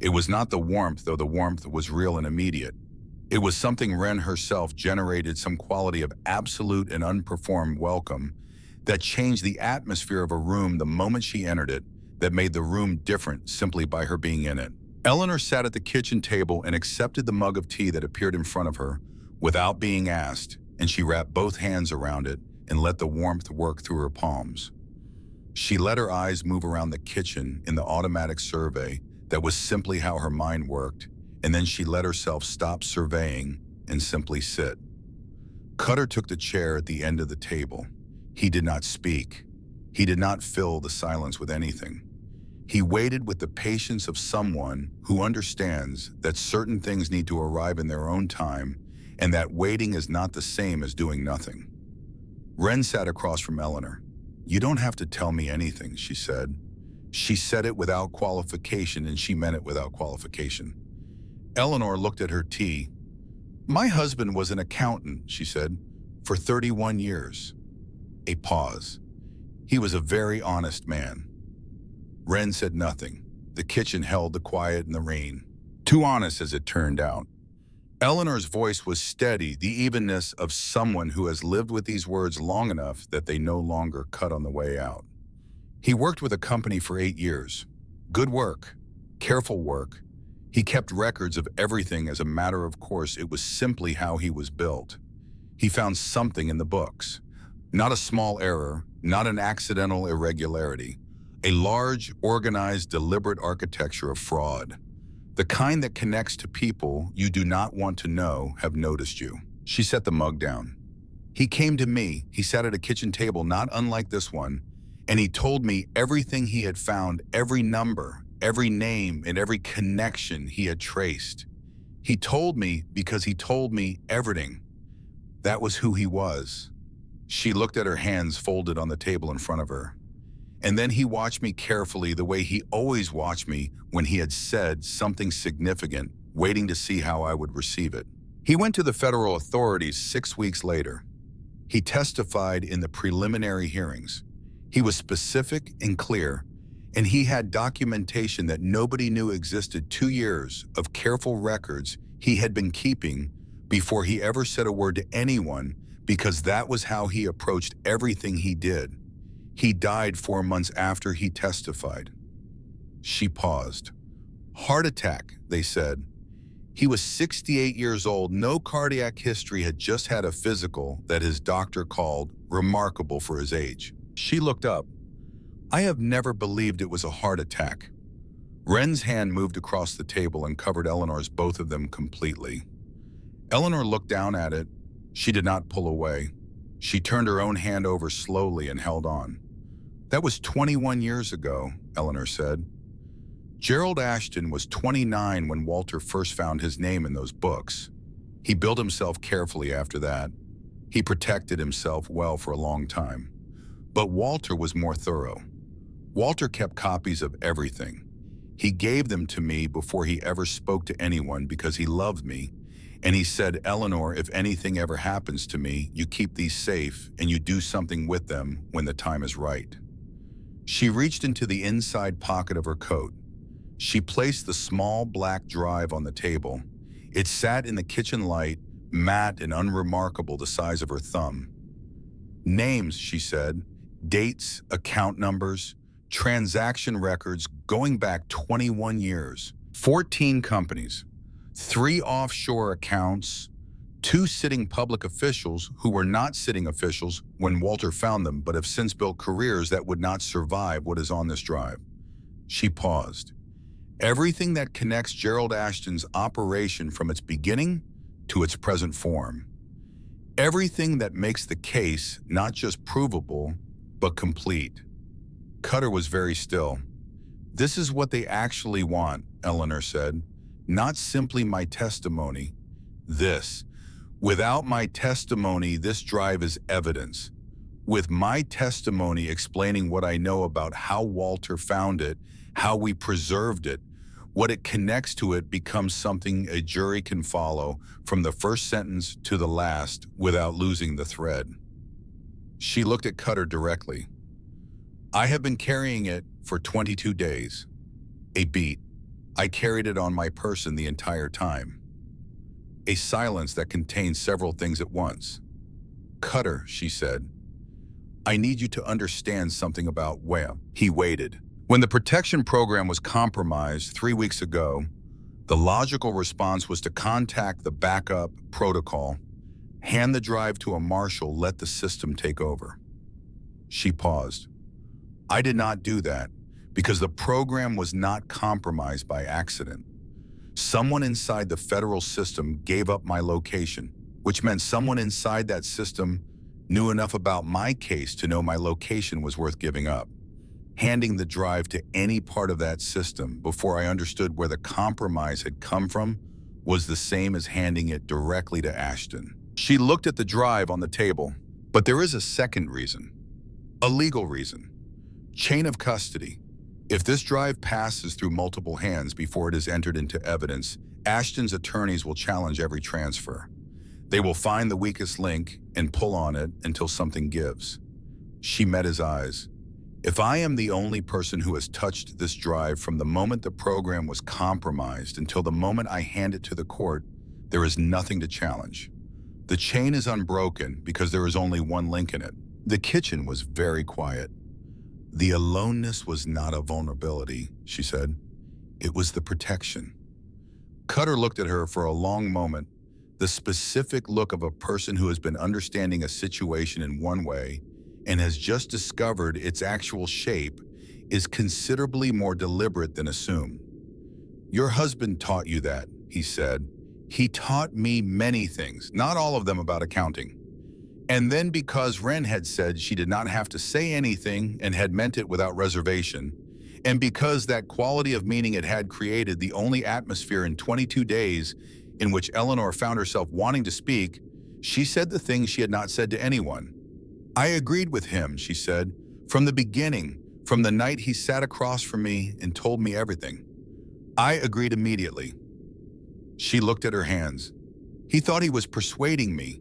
It was not the warmth, though the warmth was real and immediate. It was something Wren herself generated, some quality of absolute and unperformed welcome that changed the atmosphere of a room the moment she entered it, that made the room different simply by her being in it. Eleanor sat at the kitchen table and accepted the mug of tea that appeared in front of her without being asked, and she wrapped both hands around it and let the warmth work through her palms. She let her eyes move around the kitchen in the automatic survey that was simply how her mind worked, and then she let herself stop surveying and simply sit. Cutter took the chair at the end of the table. He did not speak. He did not fill the silence with anything. He waited with the patience of someone who understands that certain things need to arrive in their own time, and that waiting is not the same as doing nothing. Wren sat across from Eleanor. "You don't have to tell me anything," she said. She said it without qualification, and she meant it without qualification. Eleanor looked at her tea. "My husband was an accountant," she said, "for 31 years. A pause. "He was a very honest man." Wren said nothing. The kitchen held the quiet and the rain. Too honest, as it turned out. Eleanor's voice was steady, the evenness of someone who has lived with these words long enough that they no longer cut on the way out. "He worked with a company for 8 years. Good work. Careful work. He kept records of everything as a matter of course. It was simply how he was built. He found something in the books. Not a small error, not an accidental irregularity. A large, organized, deliberate architecture of fraud. The kind that connects to people you do not want to know have noticed you." She set the mug down. "He came to me. He sat at a kitchen table not unlike this one, and he told me everything he had found, every number, every name, and every connection he had traced. He told me because he told me everything. That was who he was." She looked at her hands folded on the table in front of her. "And then he watched me carefully, the way he always watched me when he had said something significant, waiting to see how I would receive it. He went to the federal authorities 6 weeks later. He testified in the preliminary hearings. He was specific and clear, and he had documentation that nobody knew existed. 2 years of careful records he had been keeping before he ever said a word to anyone, because that was how he approached everything he did. He died 4 months after he testified." She paused. "Heart attack," they said. He was 68 years old, no cardiac history, had just had a physical that his doctor called remarkable for his age. She looked up. "I have never believed it was a heart attack." Wren's hand moved across the table and covered Eleanor's, both of them completely. Eleanor looked down at it. She did not pull away. She turned her own hand over slowly and held on. "That was 21 years ago," Eleanor said. "Gerald Ashton was 29 when Walter first found his name in those books. He built himself carefully after that. He protected himself well for a long time. But Walter was more thorough. Walter kept copies of everything. He gave them to me before he ever spoke to anyone because he loved me. And he said, 'Eleanor, if anything ever happens to me, you keep these safe and you do something with them when the time is right.'" She reached into the inside pocket of her coat. She placed the small black drive on the table. It sat in the kitchen light, matte and unremarkable, the size of her thumb. "Names," she said, Dates, account numbers, transaction records going back 21 years. 14 companies, 3 offshore accounts, 2 sitting public officials who were not sitting officials when Walter found them but have since built careers that would not survive what is on this drive. She paused. Everything that connects Gerald Ashton's operation from its beginning to its present form. Everything that makes the case not just provable, but complete. Cutter was very still. This is what they actually want, Eleanor said. Not simply my testimony. This. Without my testimony, this drive is evidence. With my testimony explaining what I know about how Walter found it, how we preserved it, what it connects to it becomes something a jury can follow from the first sentence to the last without losing the thread. She looked at Cutter directly. I have been carrying it for 22 days. A beat. I carried it on my person the entire time. A silence that contained several things at once. Cutter, she said, I need you to understand something about where he waited. When the protection program was compromised 3 weeks ago, the logical response was to contact the backup protocol, hand the drive to a marshal, let the system take over. She paused. I did not do that because the program was not compromised by accident. Someone inside the federal system gave up my location, which meant someone inside that system knew enough about my case to know my location was worth giving up. Handing the drive to any part of that system before I understood where the compromise had come from was the same as handing it directly to Ashton. She looked at the drive on the table, but there is a second reason. A legal reason. Chain of custody. If this drive passes through multiple hands before it is entered into evidence, Ashton's attorneys will challenge every transfer. They will find the weakest link and pull on it until something gives. She met his eyes. If I am the only person who has touched this drive from the moment the program was compromised until the moment I hand it to the court, there is nothing to challenge. The chain is unbroken because there is only one link in it. The kitchen was very quiet. The aloneness was not a vulnerability, she said. It was the protection. Cutter looked at her for a long moment, the specific look of a person who has been understanding a situation in one way and has just discovered its actual shape is considerably more deliberate than assumed. Your husband taught you that, he said. He taught me many things, not all of them about accounting. And then because Wren had said she did not have to say anything and had meant it without reservation, and because that quality of meaning it had created the only atmosphere in 22 days in which Eleanor found herself wanting to speak, she said the things she had not said to anyone. I agreed with him, she said, from the beginning, from the night he sat across from me and told me everything. I agreed immediately. She looked at her hands. He thought he was persuading me.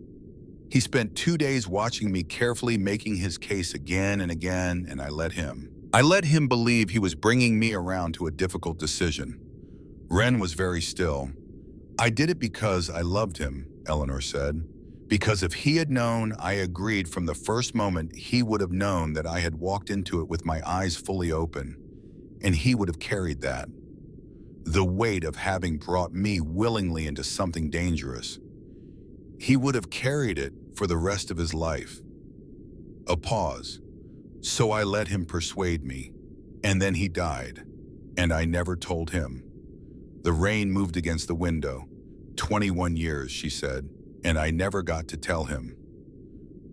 He spent 2 days watching me carefully making his case again and again, and I let him. I let him believe he was bringing me around to a difficult decision. Wren was very still. I did it because I loved him, Eleanor said. Because if he had known I agreed from the first moment, he would have known that I had walked into it with my eyes fully open, and he would have carried that. The weight of having brought me willingly into something dangerous. He would have carried it for the rest of his life. A pause. So I let him persuade me, and then he died, and I never told him. The rain moved against the window. 21 years, she said. And I never got to tell him.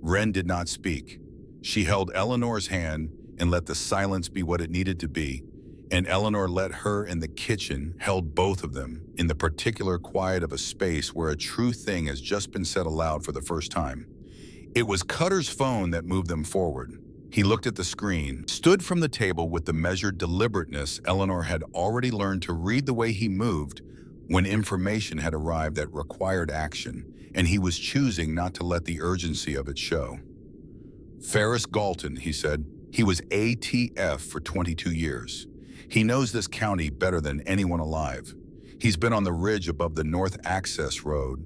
Wren did not speak. She held Eleanor's hand and let the silence be what it needed to be, and Eleanor let her and the kitchen held both of them in the particular quiet of a space where a true thing has just been said aloud for the first time. It was Cutter's phone that moved them forward. He looked at the screen, stood from the table with the measured deliberateness Eleanor had already learned to read the way he moved when information had arrived that required action, and he was choosing not to let the urgency of it show. Ferris Galton, he said. He was ATF for 22 years. He knows this county better than anyone alive. He's been on the ridge above the North Access Road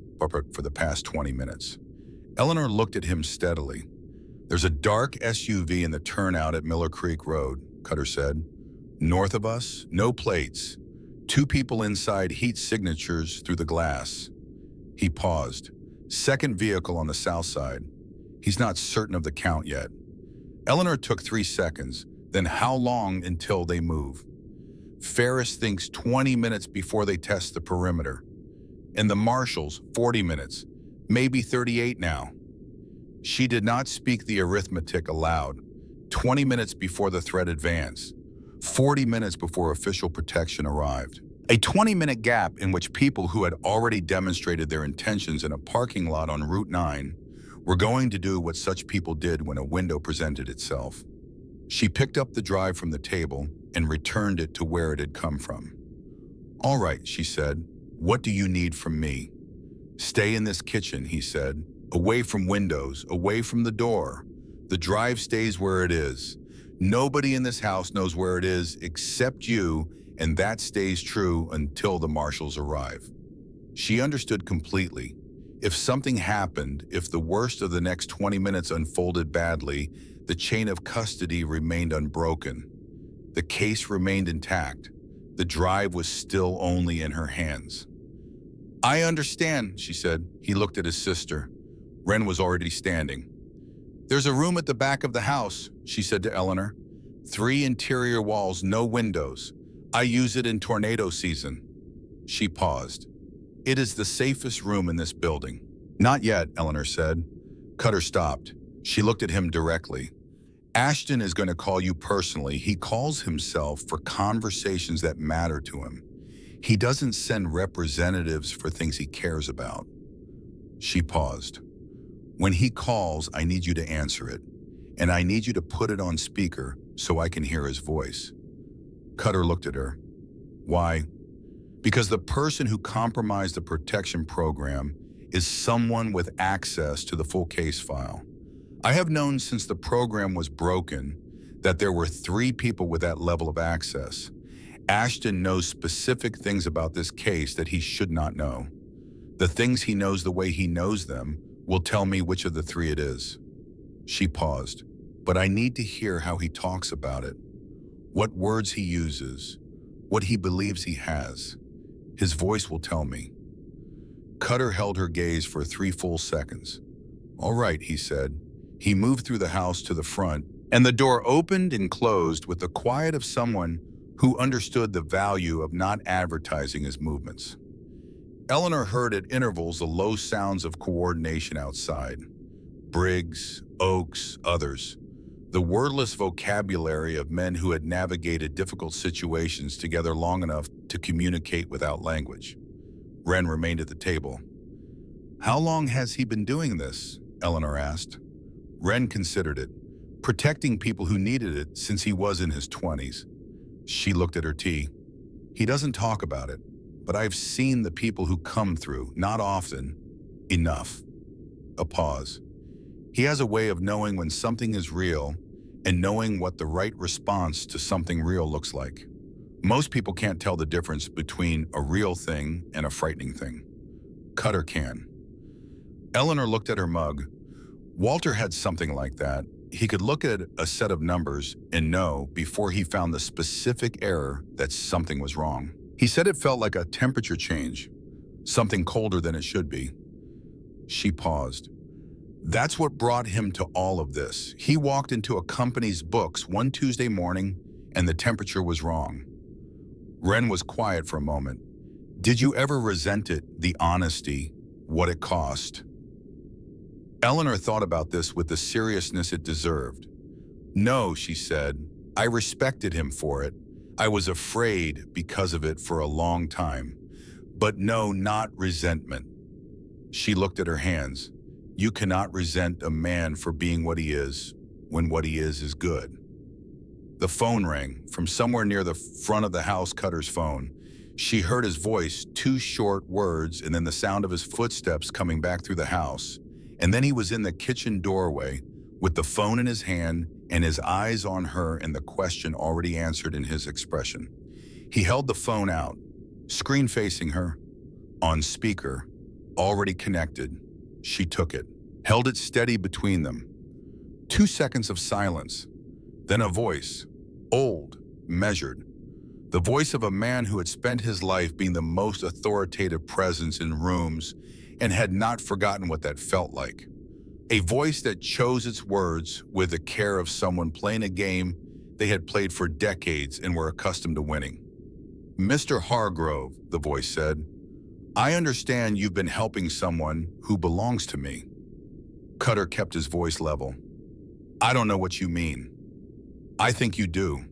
for the past 20 minutes. Eleanor looked at him steadily. There's a dark SUV in the turnout at Miller Creek Road, Cutter said. North of us, no plates. 2 people inside, heat signatures through the glass. He paused. Second vehicle on the south side. He's not certain of the count yet. Eleanor took 3 seconds. Then how long until they move? Ferris thinks 20 minutes before they test the perimeter. And the marshals, 40 minutes. Maybe 38 now. She did not speak the arithmetic aloud. 20 minutes before the threat advanced. 40 minutes before official protection arrived. A 20-minute gap in which people who had already demonstrated their intentions in a parking lot on Route 9 were going to do what such people did when a window presented itself. She picked up the drive from the table and returned it to where it had come from. "All right," she said. "What do you need from me?" "Stay in this kitchen," he said. "Away from windows, away from the door. The drive stays where it is. Nobody in this house knows where it is except you, and that stays true until the marshals arrive." She understood completely. If something happened, if the worst of the next 20 minutes unfolded badly, the chain of custody remained unbroken. The case remained intact. The drive was still only in her hands. "I understand," she said. He looked at his sister. Wren was already standing. "There's a room at the back of the house," she said to Eleanor. 3 interior walls, no windows. I use it in tornado season." She paused. "It is the safest room in this building." "Not yet," Eleanor said. Cutter stopped. She looked at him directly. "Ashton is going to call you personally. He calls himself for conversations that matter to him. He doesn't send representatives for things he cares about." She paused. "When he calls, I need you to answer it. And I need you to put it on speaker so I can hear his voice." Cutter looked at her. "Why?" "Because the person who compromised the protection program is someone with access to the full case file. I have known since the program was broken that there were 3 people with that level of access. Ashton knows specific things about this case that he should not know. The things he knows the way he knows them will tell me which of the 3 it is." She paused. "But I need to hear how he talks about it. What words he uses. What he believes he has. His voice will tell me." Cutter held her gaze for 3 full seconds. "All right," he said. He moved through the house to the front, and the door opened and closed with the quiet of someone who understood the value of not advertising his movements. Eleanor heard at intervals the low sounds of coordination outside. Briggs, Oakes, others. The wordless vocabulary of men who had navigated difficult situations together long enough to communicate without language. Wren remained at the table. "How long has he been doing this?" Eleanor asked. Wren considered it. "Protecting people who needed it since he was in his 20s. She looked at her tea. "He doesn't talk about it, but I've seen the people who come through, not often. Enough." A pause. "He has a way of knowing when something is real and knowing what the right response to something real looks like. Most people can't tell the difference between a real thing and a frightening thing. Cutter can." Eleanor looked at her mug. Walter had something like that. He could look at a set of numbers and know before he found the specific error that something was wrong. He said it felt like a temperature change, something colder than it should be. She paused. "That's what brought him to all of this. He walked into a company's books one Tuesday morning and the temperature was wrong." Wren was quiet for a moment. "Did you ever resent it, the honesty, what it cost?" Eleanor thought about this with the seriousness it deserved. "No," she said. "I respected him for it. I was afraid because of it for a long time. But no, not resentment." She looked at her hands. "You cannot resent a man for being what he is when what he is good." The phone rang from somewhere near the front of the house. Cutter's phone. She heard his voice, 2 short words, and then the sound of his footsteps coming back through the house. And then he was in the kitchen doorway with the phone in his hand and his eyes on her and the question already answered in his expression. He held the phone out, screen facing her, on speaker, already connected. She took it, held it steady between them. 2 seconds of silence. Then a voice, old, measured. The voice of a man who had spent his life being the most authoritative presence in rooms and had not forgotten what that felt like. A voice that chose its words with the care of someone playing a game they had played for decades and were accustomed to winning. "Mr. Hargrove," the voice said, "I understand you've been helping someone who belongs to me." Cutter kept his voice level. "I don't know what you mean." "I think you do."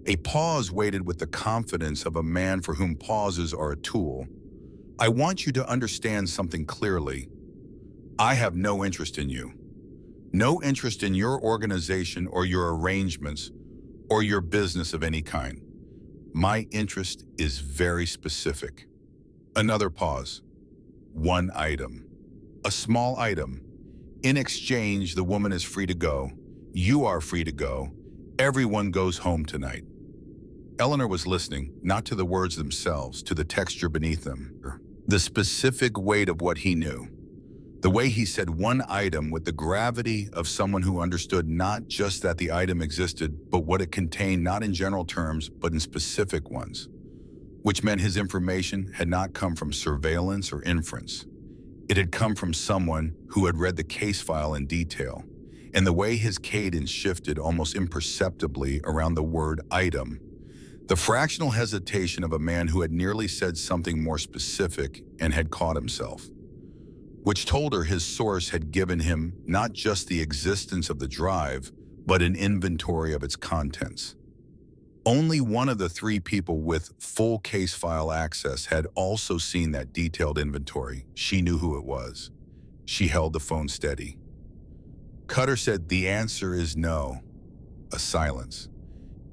A pause waited with the confidence of a man for whom pauses are a tool. "I want you to understand something clearly. I have no interest in you. No interest in your organization or your arrangements or your business of any kind. My interest is very specific." Another pause. "One item. A small item. In exchange, the woman is free to go. You are free to go. Everyone goes home tonight." Eleanor was listening, not to the words themselves, to the texture beneath them, the specific weight of what he knew. The way he said one item with the gravity of someone who understood not just that the item existed, but what it contained, not in general terms, but in specific ones, which meant his information had not come from surveillance or inference. It had come from someone who had read the case file in detail, and the way his cadence shifted almost imperceptibly around the word item, the fractional hesitation of a man who had nearly said something more specific and had caught himself, which told her his source had given him not just the existence of the drive, but an inventory of its contents. Only one of the 3 people with full case file access had also seen that detailed inventory. She knew who it was. She held the phone steady. Cutter said, "The answer is no." A silence.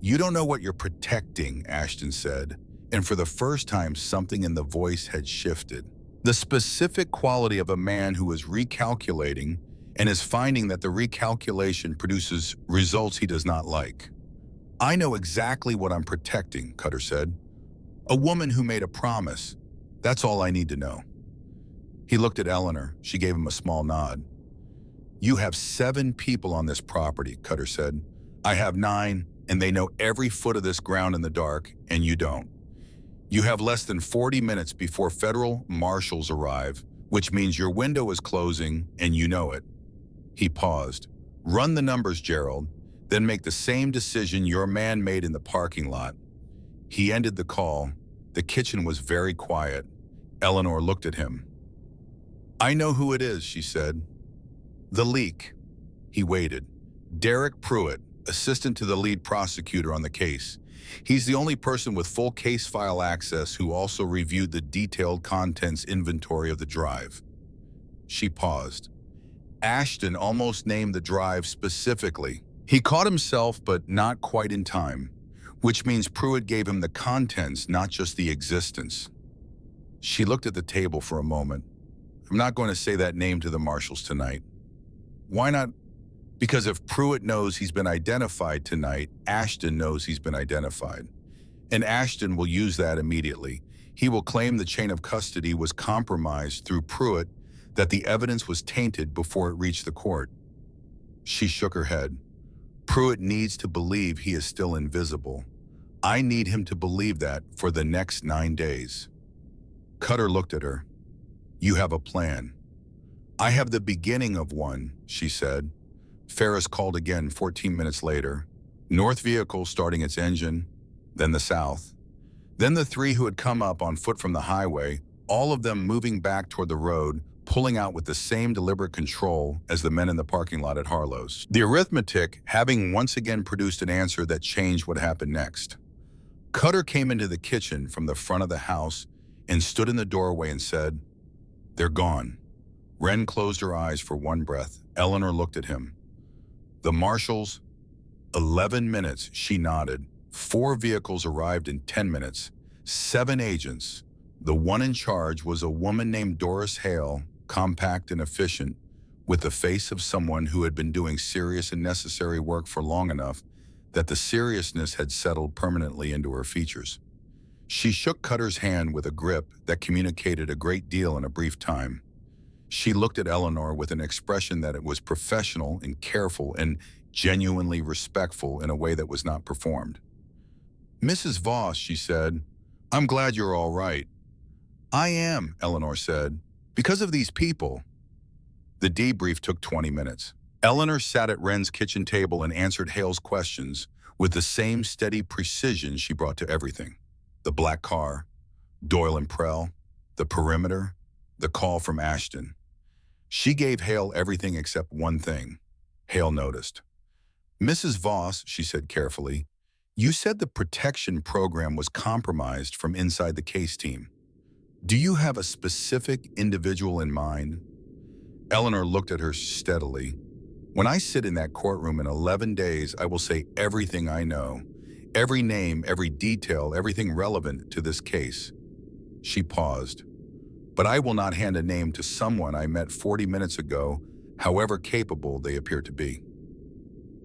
"You don't know what you're protecting," Ashton said, and for the first time something in the voice had shifted. The specific quality of a man who is recalculating and is finding that the recalculation produces results he does not like. "I know exactly what I'm protecting," Cutter said. "A woman who made a promise. That's all I need to know." He looked at Eleanor. She gave him a small nod. "You have 7 people on this property," Cutter said. "I have 9, and they know every foot of this ground in the dark, and you don't. You have less than 40 minutes before federal marshals arrive, which means your window is closing, and you know it." He paused. "Run the numbers, Gerald, then make the same decision your man made in the parking lot." He ended the call. The kitchen was very quiet. Eleanor looked at him. "I know who it is," she said. "The leak." He waited. "Derek Pruitt, assistant to the lead prosecutor on the case. He's the only person with full case file access who also reviewed the detailed contents inventory of the drive." She paused. Ashton almost named the drive specifically. He caught himself, but not quite in time, which means Pruitt gave him the contents, not just the existence. She looked at the table for a moment. "I'm not going to say that name to the marshals tonight." "Why not?" "Because if Pruitt knows he's been identified tonight, Ashton knows he's been identified. And Ashton will use that immediately. He will claim the chain of custody was compromised through Pruitt, that the evidence was tainted before it reached the court." She shook her head. "Pruitt needs to believe he is still invisible. I need him to believe that for the next 9 days." Cutter looked at her. "You have a plan." "I have the beginning of one," she said. Ferris called again 14 minutes later. North vehicle starting its engine, then the south. Then the 3 who had come up on foot from the highway, all of them moving back toward the road, pulling out with the same deliberate control as the men in the parking lot at Harlow's. The arithmetic having once again produced an answer that changed what happened next. Cutter came into the kitchen from the front of the house and stood in the doorway and said, "They're gone." Wren closed her eyes for one breath. Eleanor looked at him. "The marshals?" 11 minutes, she nodded. 4 vehicles arrived in 10 minutes. 7 agents. The one in charge was a woman named Doris Hale, compact and efficient, with the face of someone who had been doing serious and necessary work for long enough that the seriousness had settled permanently into her features. She shook Cutter's hand with a grip that communicated a great deal in a brief time. She looked at Eleanor with an expression that it was professional and careful and genuinely respectful in a way that was not performed. "Mrs. Voss," she said, "I'm glad you're all right." "I am," Eleanor said, "because of these people." The debrief took 20 minutes. Eleanor sat at Wren's kitchen table and answered Hale's questions with the same steady precision she brought to everything. The black car, Doyle and Prell, the perimeter, the call from Ashton. She gave Hale everything except one thing. Hale noticed. "Mrs. Voss," she said carefully, "you said the protection program was compromised from inside the case team. Do you have a specific individual in mind?" Eleanor looked at her steadily. "When I sit in that courtroom in 11 days, I will say everything I know. Every name, every detail, everything relevant to this case." She paused. "But I will not hand a name to someone I met 40 minutes ago, however capable they appear to be."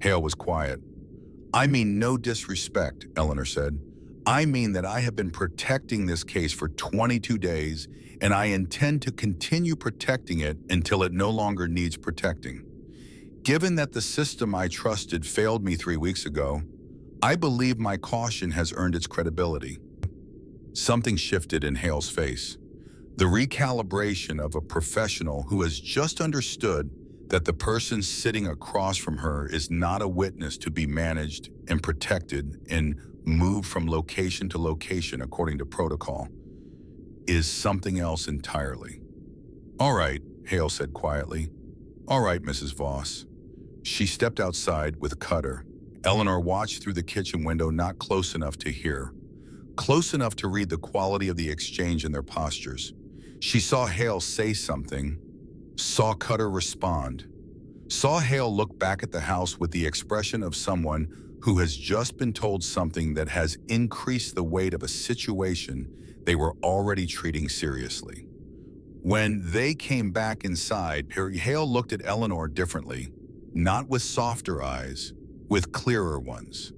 Hale was quiet. "I mean no disrespect," Eleanor said. "I mean that I have been protecting this case for 22 days, and I intend to continue protecting it until it no longer needs protecting. Given that the system I trusted failed me 3 weeks ago, I believe my caution has earned its credibility." Something shifted in Hale's face. The recalibration of a professional who has just understood that the person sitting across from her is not a witness to be managed and protected and moved from location to location according to protocol, is something else entirely. "All right," Hale said quietly. "All right, Mrs. Voss." She stepped outside with Cutter. Eleanor watched through the kitchen window, not close enough to hear, close enough to read the quality of the exchange in their postures. She saw Hale say something, saw Cutter respond, saw Hale look back at the house with the expression of someone who has just been told something that has increased the weight of a situation they were already treating seriously. When they came back inside, Hale looked at Eleanor differently, not with softer eyes, with clearer ones.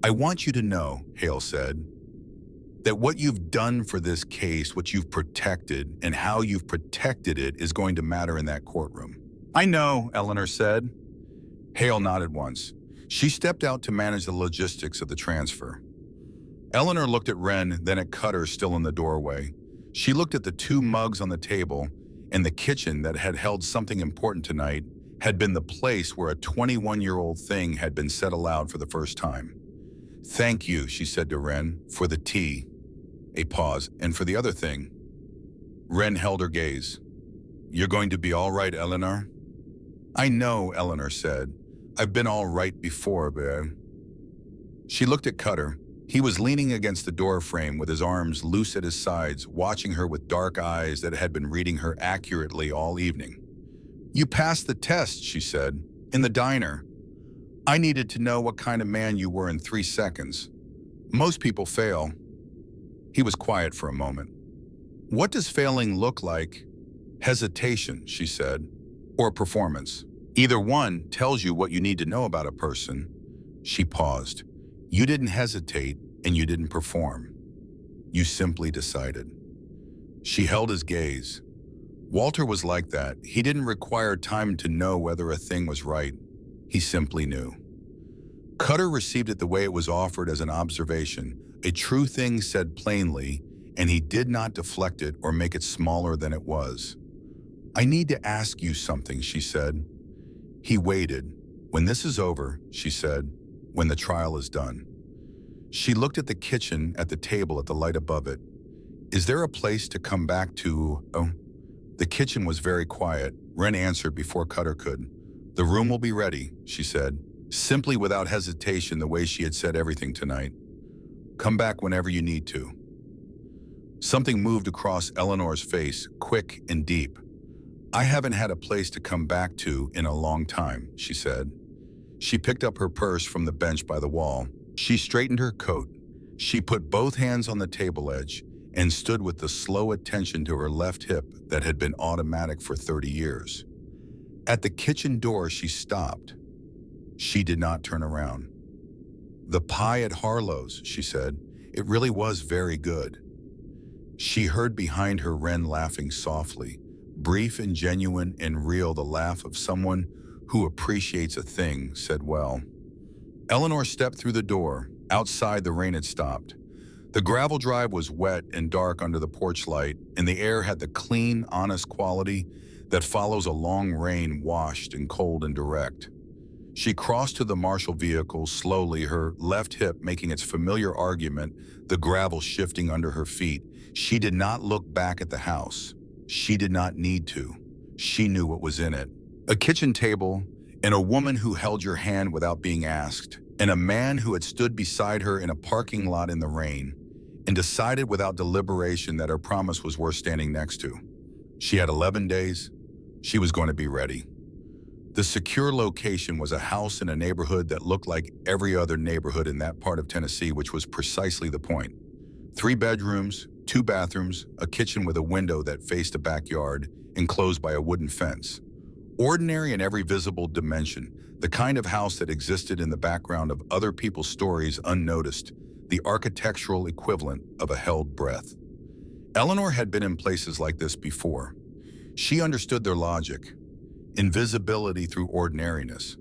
"I want you to know," Hale said, "that what you've done for this case, what you've protected, and how you've protected it is going to matter in that courtroom." "I know," Eleanor said. Hale nodded once. She stepped out to manage the logistics of the transfer. Eleanor looked at Wren, then at Cutter still in the doorway. She looked at the 2 mugs on the table, and the kitchen that had held something important tonight had been the place where a 21-year-old thing had been said aloud for the first time. "Thank you," she said to Wren, "for the tea." A pause. "And for the other thing." Wren held her gaze. "You're going to be all right, Eleanor?" "I know," Eleanor said. "I've been all right before, but..." She looked at Cutter. He was leaning against the door frame with his arms loose at his sides, watching her with dark eyes that had been reading her accurately all evening. "You passed the test," she said, "in the diner. I needed to know what kind of man you were in 3 seconds. Most people fail." He was quiet for a moment. "What does failing look like?" "Hesitation," she said, "or performance. Either one tells you what you need to know about a person." She paused. "You didn't hesitate and you didn't perform. You simply decided." She held his gaze. Walter was like that. He didn't require time to know whether a thing was right. He simply knew. Cutter received it the way it was offered, as an observation, a true thing said plainly, and he did not deflect it or make it smaller than it was. "I need to ask you something," she said. He waited. "When this is over," she said, "when the trial is done." She looked at the kitchen, at the table, at the light above it. "Is there a place to come back to?" "Oh." The kitchen was very quiet. Wren answered before Cutter could. "The room will be ready," she said, simply without hesitation, the way she had said everything tonight. "Come back whenever you need to." Something moved across Eleanor's face, quick and deep. "I haven't had a place to come back to in a long time," she said. She picked up her purse from the bench by the wall. She straightened her coat. She put both hands on the table edge and stood with the slow attention to her left hip that had been automatic for 30 years. At the kitchen door, she stopped. She did not turn around. "The pie at Harlow's," she said. "It really was very good." She heard behind her Wren laughing softly, Brief and genuine and real, the laugh of someone who appreciates a thing said well. Eleanor stepped through the door. Outside, the rain had stopped. The gravel drive was wet and dark under the porch light, and the air had the clean, honest quality that follows a long rain, washed and cold and direct. She crossed to the marshal vehicle slowly, her left hip making its familiar argument, the gravel shifting under her feet. She did not look back at the house. She did not need to. She knew what was in it. A kitchen table, and a woman who held your hand without being asked, and a man who had stood beside her in a parking lot in the rain and decided without deliberation that her promise was worth standing next to. She had 11 days. She was going to be ready. The secure location was a house in a neighborhood that looked like every other neighborhood in that part of Tennessee, which was precisely the point. 3 bedrooms, 2 bathrooms, a kitchen with a window that faced a backyard, enclosed by a wooden fence. Ordinary in every visible dimension, the kind of house that existed in the background of other people's stories unnoticed, the architectural equivalent of a held breath. Eleanor had been in places like this before. She understood their logic. Invisibility through ordinariness.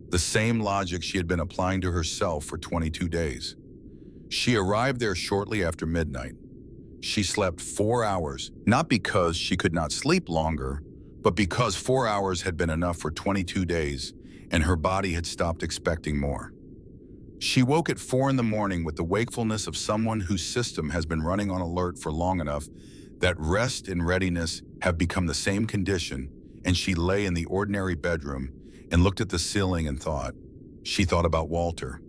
The same logic she had been applying to herself for 22 days. She arrived there shortly after midnight. She slept 4 hours, not because she could not sleep longer, but because 4 hours had been enough for 22 days, and her body had stopped expecting more. She woke at 4 in the morning with the wakefulness of someone whose system has been running on alert for long enough that rest and readiness have become the same condition, and she lay in the ordinary bedroom and looked at the ceiling and thought. She thought about Walter,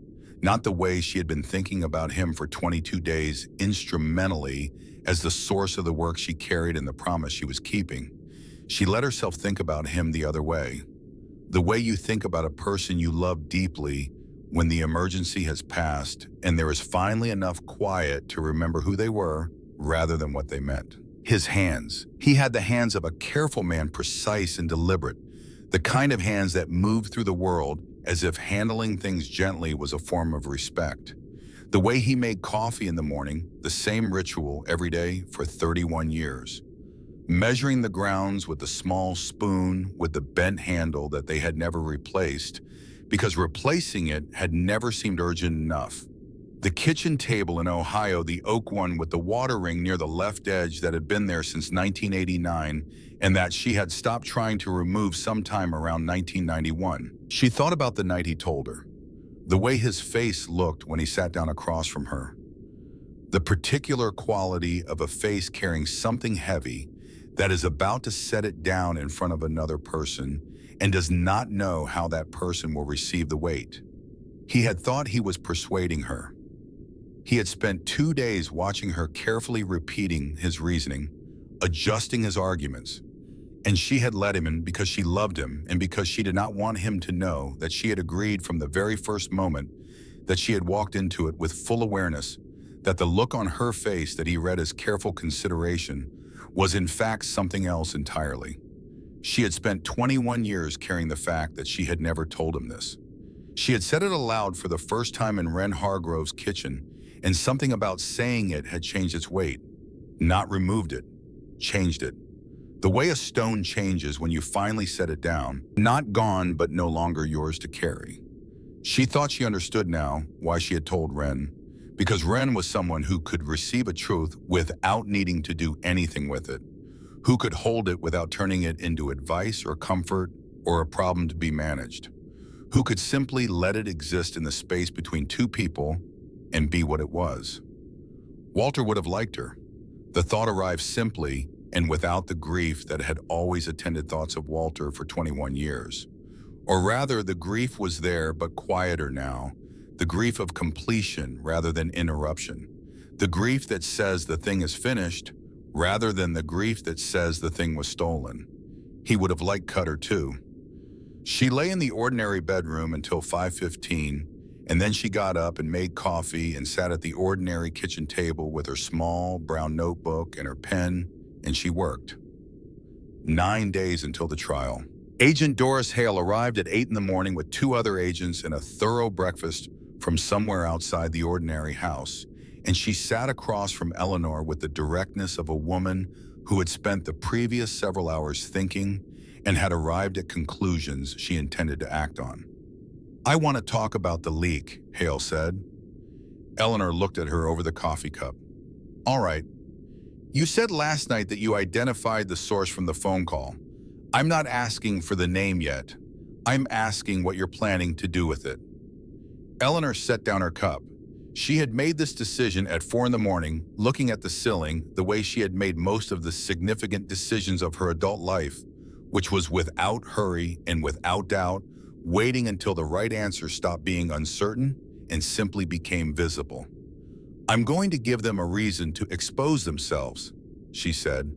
not the way she had been thinking about him for 22 days instrumentally as the source of the work she carried and the promise she was keeping. She let herself think about him the other way. The way you think about a person you love deeply when the emergency has passed and there is finally enough quiet to remember who they were rather than what they meant. His hands. He had the hands of a careful man, precise and deliberate, the kind of hands that moved through the world as if handling things gently was a form of respect. The way he made coffee in the morning, the same ritual every day for 31 years. Measuring the grounds with the small spoon with the bent handle that they had never replaced, because replacing it had never seemed urgent enough. The kitchen table in Ohio, the oak one with the water ring near the left edge that had been there since 1989 and that she had stopped trying to remove sometime around 1991. She thought about the night he told her, the way his face looked when he sat down across from her. The particular quality of a face carrying something heavy that is about to set it down in front of another person and does not know how that person will receive the weight. He had thought he was persuading her. He had spent 2 days watching her carefully repeating his reasoning, adjusting his arguments, and she had let him in because she loved him and because she did not want him to know that she had agreed from the very first moment that she had walked into it with full awareness that the look on her face that he read as careful consideration was in fact something else entirely. She had spent 21 years carrying the fact that she had never told him this. She had said it aloud for the first time in Wren Hargrove's kitchen, and something about saying it had changed its weight. Not removed it, changed it. The way a stone changes when you finally set it down, not gone but no longer yours to carry. She thought she understood now why she had told Wren, because Wren was someone who could receive a truth without needing to do anything with it, who could hold it without turning it into advice or comfort or a problem to be managed, who could simply let it exist in the space between two people and be what it was. Walter would have liked her. The thought arrived simply and without the grief that had always attended thoughts of Walter for 21 years. Or rather, the grief was there but quieter now, the grief of completion rather than interruption, the grief that says the thing is finished rather than the grief that says the thing was stolen. He would have liked Cutter too. She lay in the ordinary bedroom until 5:15, and then she got up and made coffee and sat at the ordinary kitchen table with her small brown notebook and her pen, and she worked. 9 days until the trial. Agent Doris Hale arrived at 8 in the morning with 2 other agents and a thorough breakfast from somewhere outside the ordinary house, and she sat across from Eleanor with the directness of a woman who had spent the previous several hours thinking and had arrived at conclusions she intended to act on. "I want to talk about the leak," Hale said. Eleanor looked at her over the coffee cup. "All right. You said last night that you identified the source from the phone call. I'm not asking for the name yet. I'm asking what you're planning to do with it." Eleanor set down her cup. She had made this decision at 4 in the morning, looking at the ceiling the way she had made most of the significant decisions of her adult life, which was without hurry and without doubt, waiting until the right answer stopped being uncertain and simply became visible. "I'm going to give them a reason to expose themselves," she said.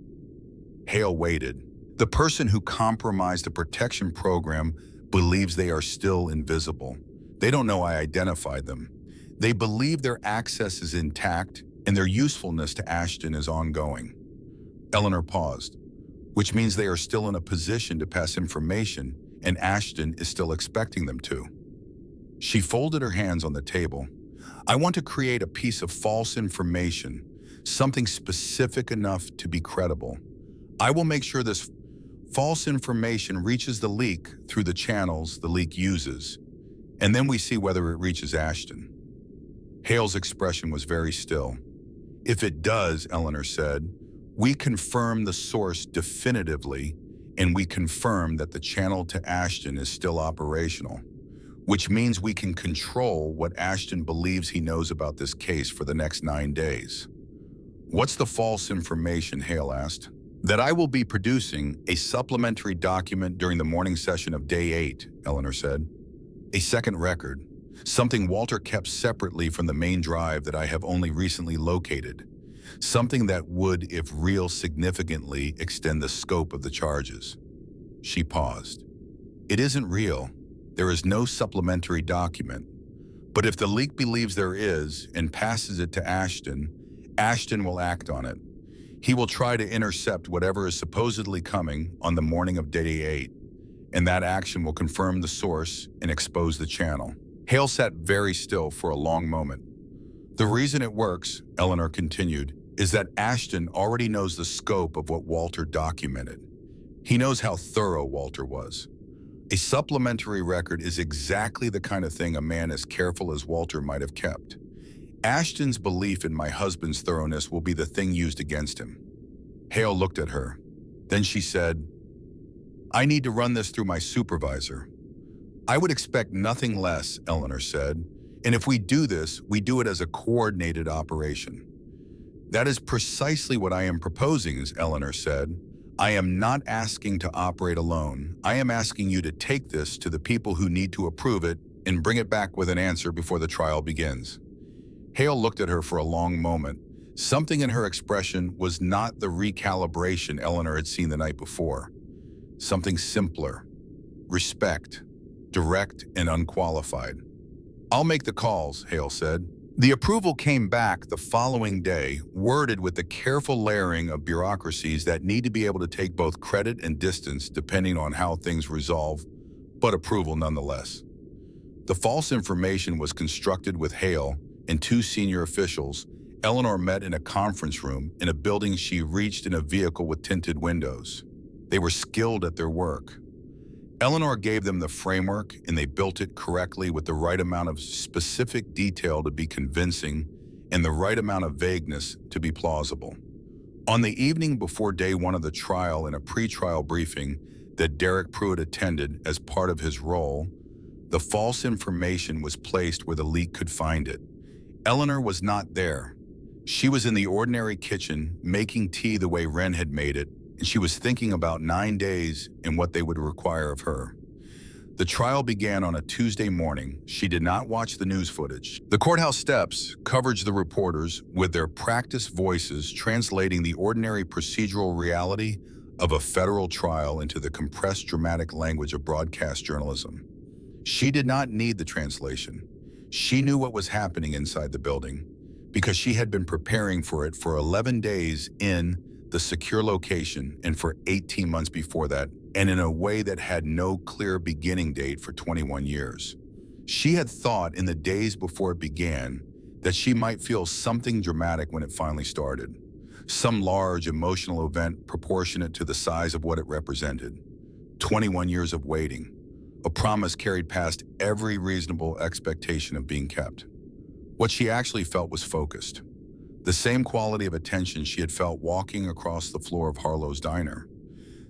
Hale waited. The person who compromised the protection program believes they are still invisible. They don't know I identified them. They believe their access is intact and their usefulness to Ashton is ongoing. Eleanor paused, which means they are still in a position to pass information and Ashton is still expecting them to. She folded her hands on the table. "I want to create a piece of false information, something specific enough to be credible. I will make sure this false information reaches the leak through the channels the leak uses, and then we see whether it reaches Ashton." Hale's expression was very still. "If it does," Eleanor said, "we confirm the source definitively, and we confirm that the channel to Ashton is still operational, which means we can control what Ashton believes he knows about this case for the next 9 days." "What's the false information?" Hale asked. "That I will be producing a supplementary document during the morning session of day 8, Eleanor said. "A second record, something Walter kept separately from the main drive that I have only recently located. Something that would, if real, significantly extend the scope of the charges." She paused. "It isn't real. There is no supplementary document. But if the leak believes there is and passes it to Ashton, Ashton will act on it. He will try to intercept whatever is supposedly coming on the morning of day 8, and that action will confirm the source and expose the channel." Hale sat very still for a long moment. "The reason it works," Eleanor continued, "is that Ashton already knows the scope of what Walter documented. He knows how thorough Walter was. A supplementary record is exactly the kind of thing a man as careful as Walter might have kept. Ashton's belief in my husband's thoroughness will be the thing used against him." Hale looked at her. Then she said, "I need to run this through my supervisor." "I would expect nothing less," Eleanor said. "And if we do this, we do it as a coordinated operation." "That is precisely what I am proposing," Eleanor said. "I am not asking to operate alone. I am asking you to take this to the people who need to approve it and bring it back with an answer before the trial begins." Hale looked at her for a long moment. Something in her expression was not the recalibration Eleanor had seen the night before. Something simpler. Respect. Direct and unqualified. "I'll make the calls," Hale said. The approval came back the following day, worded with the careful layering of bureaucracies that need to be able to take both credit and distance depending on how things resolve, but approval nonetheless. The false information was constructed with Hale and 2 senior officials. Eleanor met in a conference room in a building she reached in a vehicle with tinted windows. They were skilled at their work. Eleanor gave them the framework and they built it correctly with the right amount of specific detail to be convincing and the right amount of vagueness to be plausible. On the evening before day 1 of the trial, in a pre-trial briefing that Derek Pruitt attended as part of his role, the false information was placed where the leak could find it. Eleanor was not there. She was in the ordinary kitchen making tea the way Wren had made it, and she was thinking about 9 days and what they would require of her. The trial began on a Tuesday morning. She did not watch the news footage. The courthouse steps covered the reporters with their practiced voices translating the ordinary procedural reality of a federal trial into the compressed dramatic language of broadcast journalism. She did not need the translation. She knew what was happening inside the building because she had been preparing for it for 11 days in the secure location and for 18 months before that, and in a way that had no clear beginning date for 21 years. She had thought in the days before it began that she might feel something dramatic when it finally started. some large emotional event proportionate to the size of what it represented. 21 years of waiting, a promise carried past every reasonable expectation of being kept. What she actually felt was focused. The same quality of attention she had felt walking across the floor of Harlow's diner.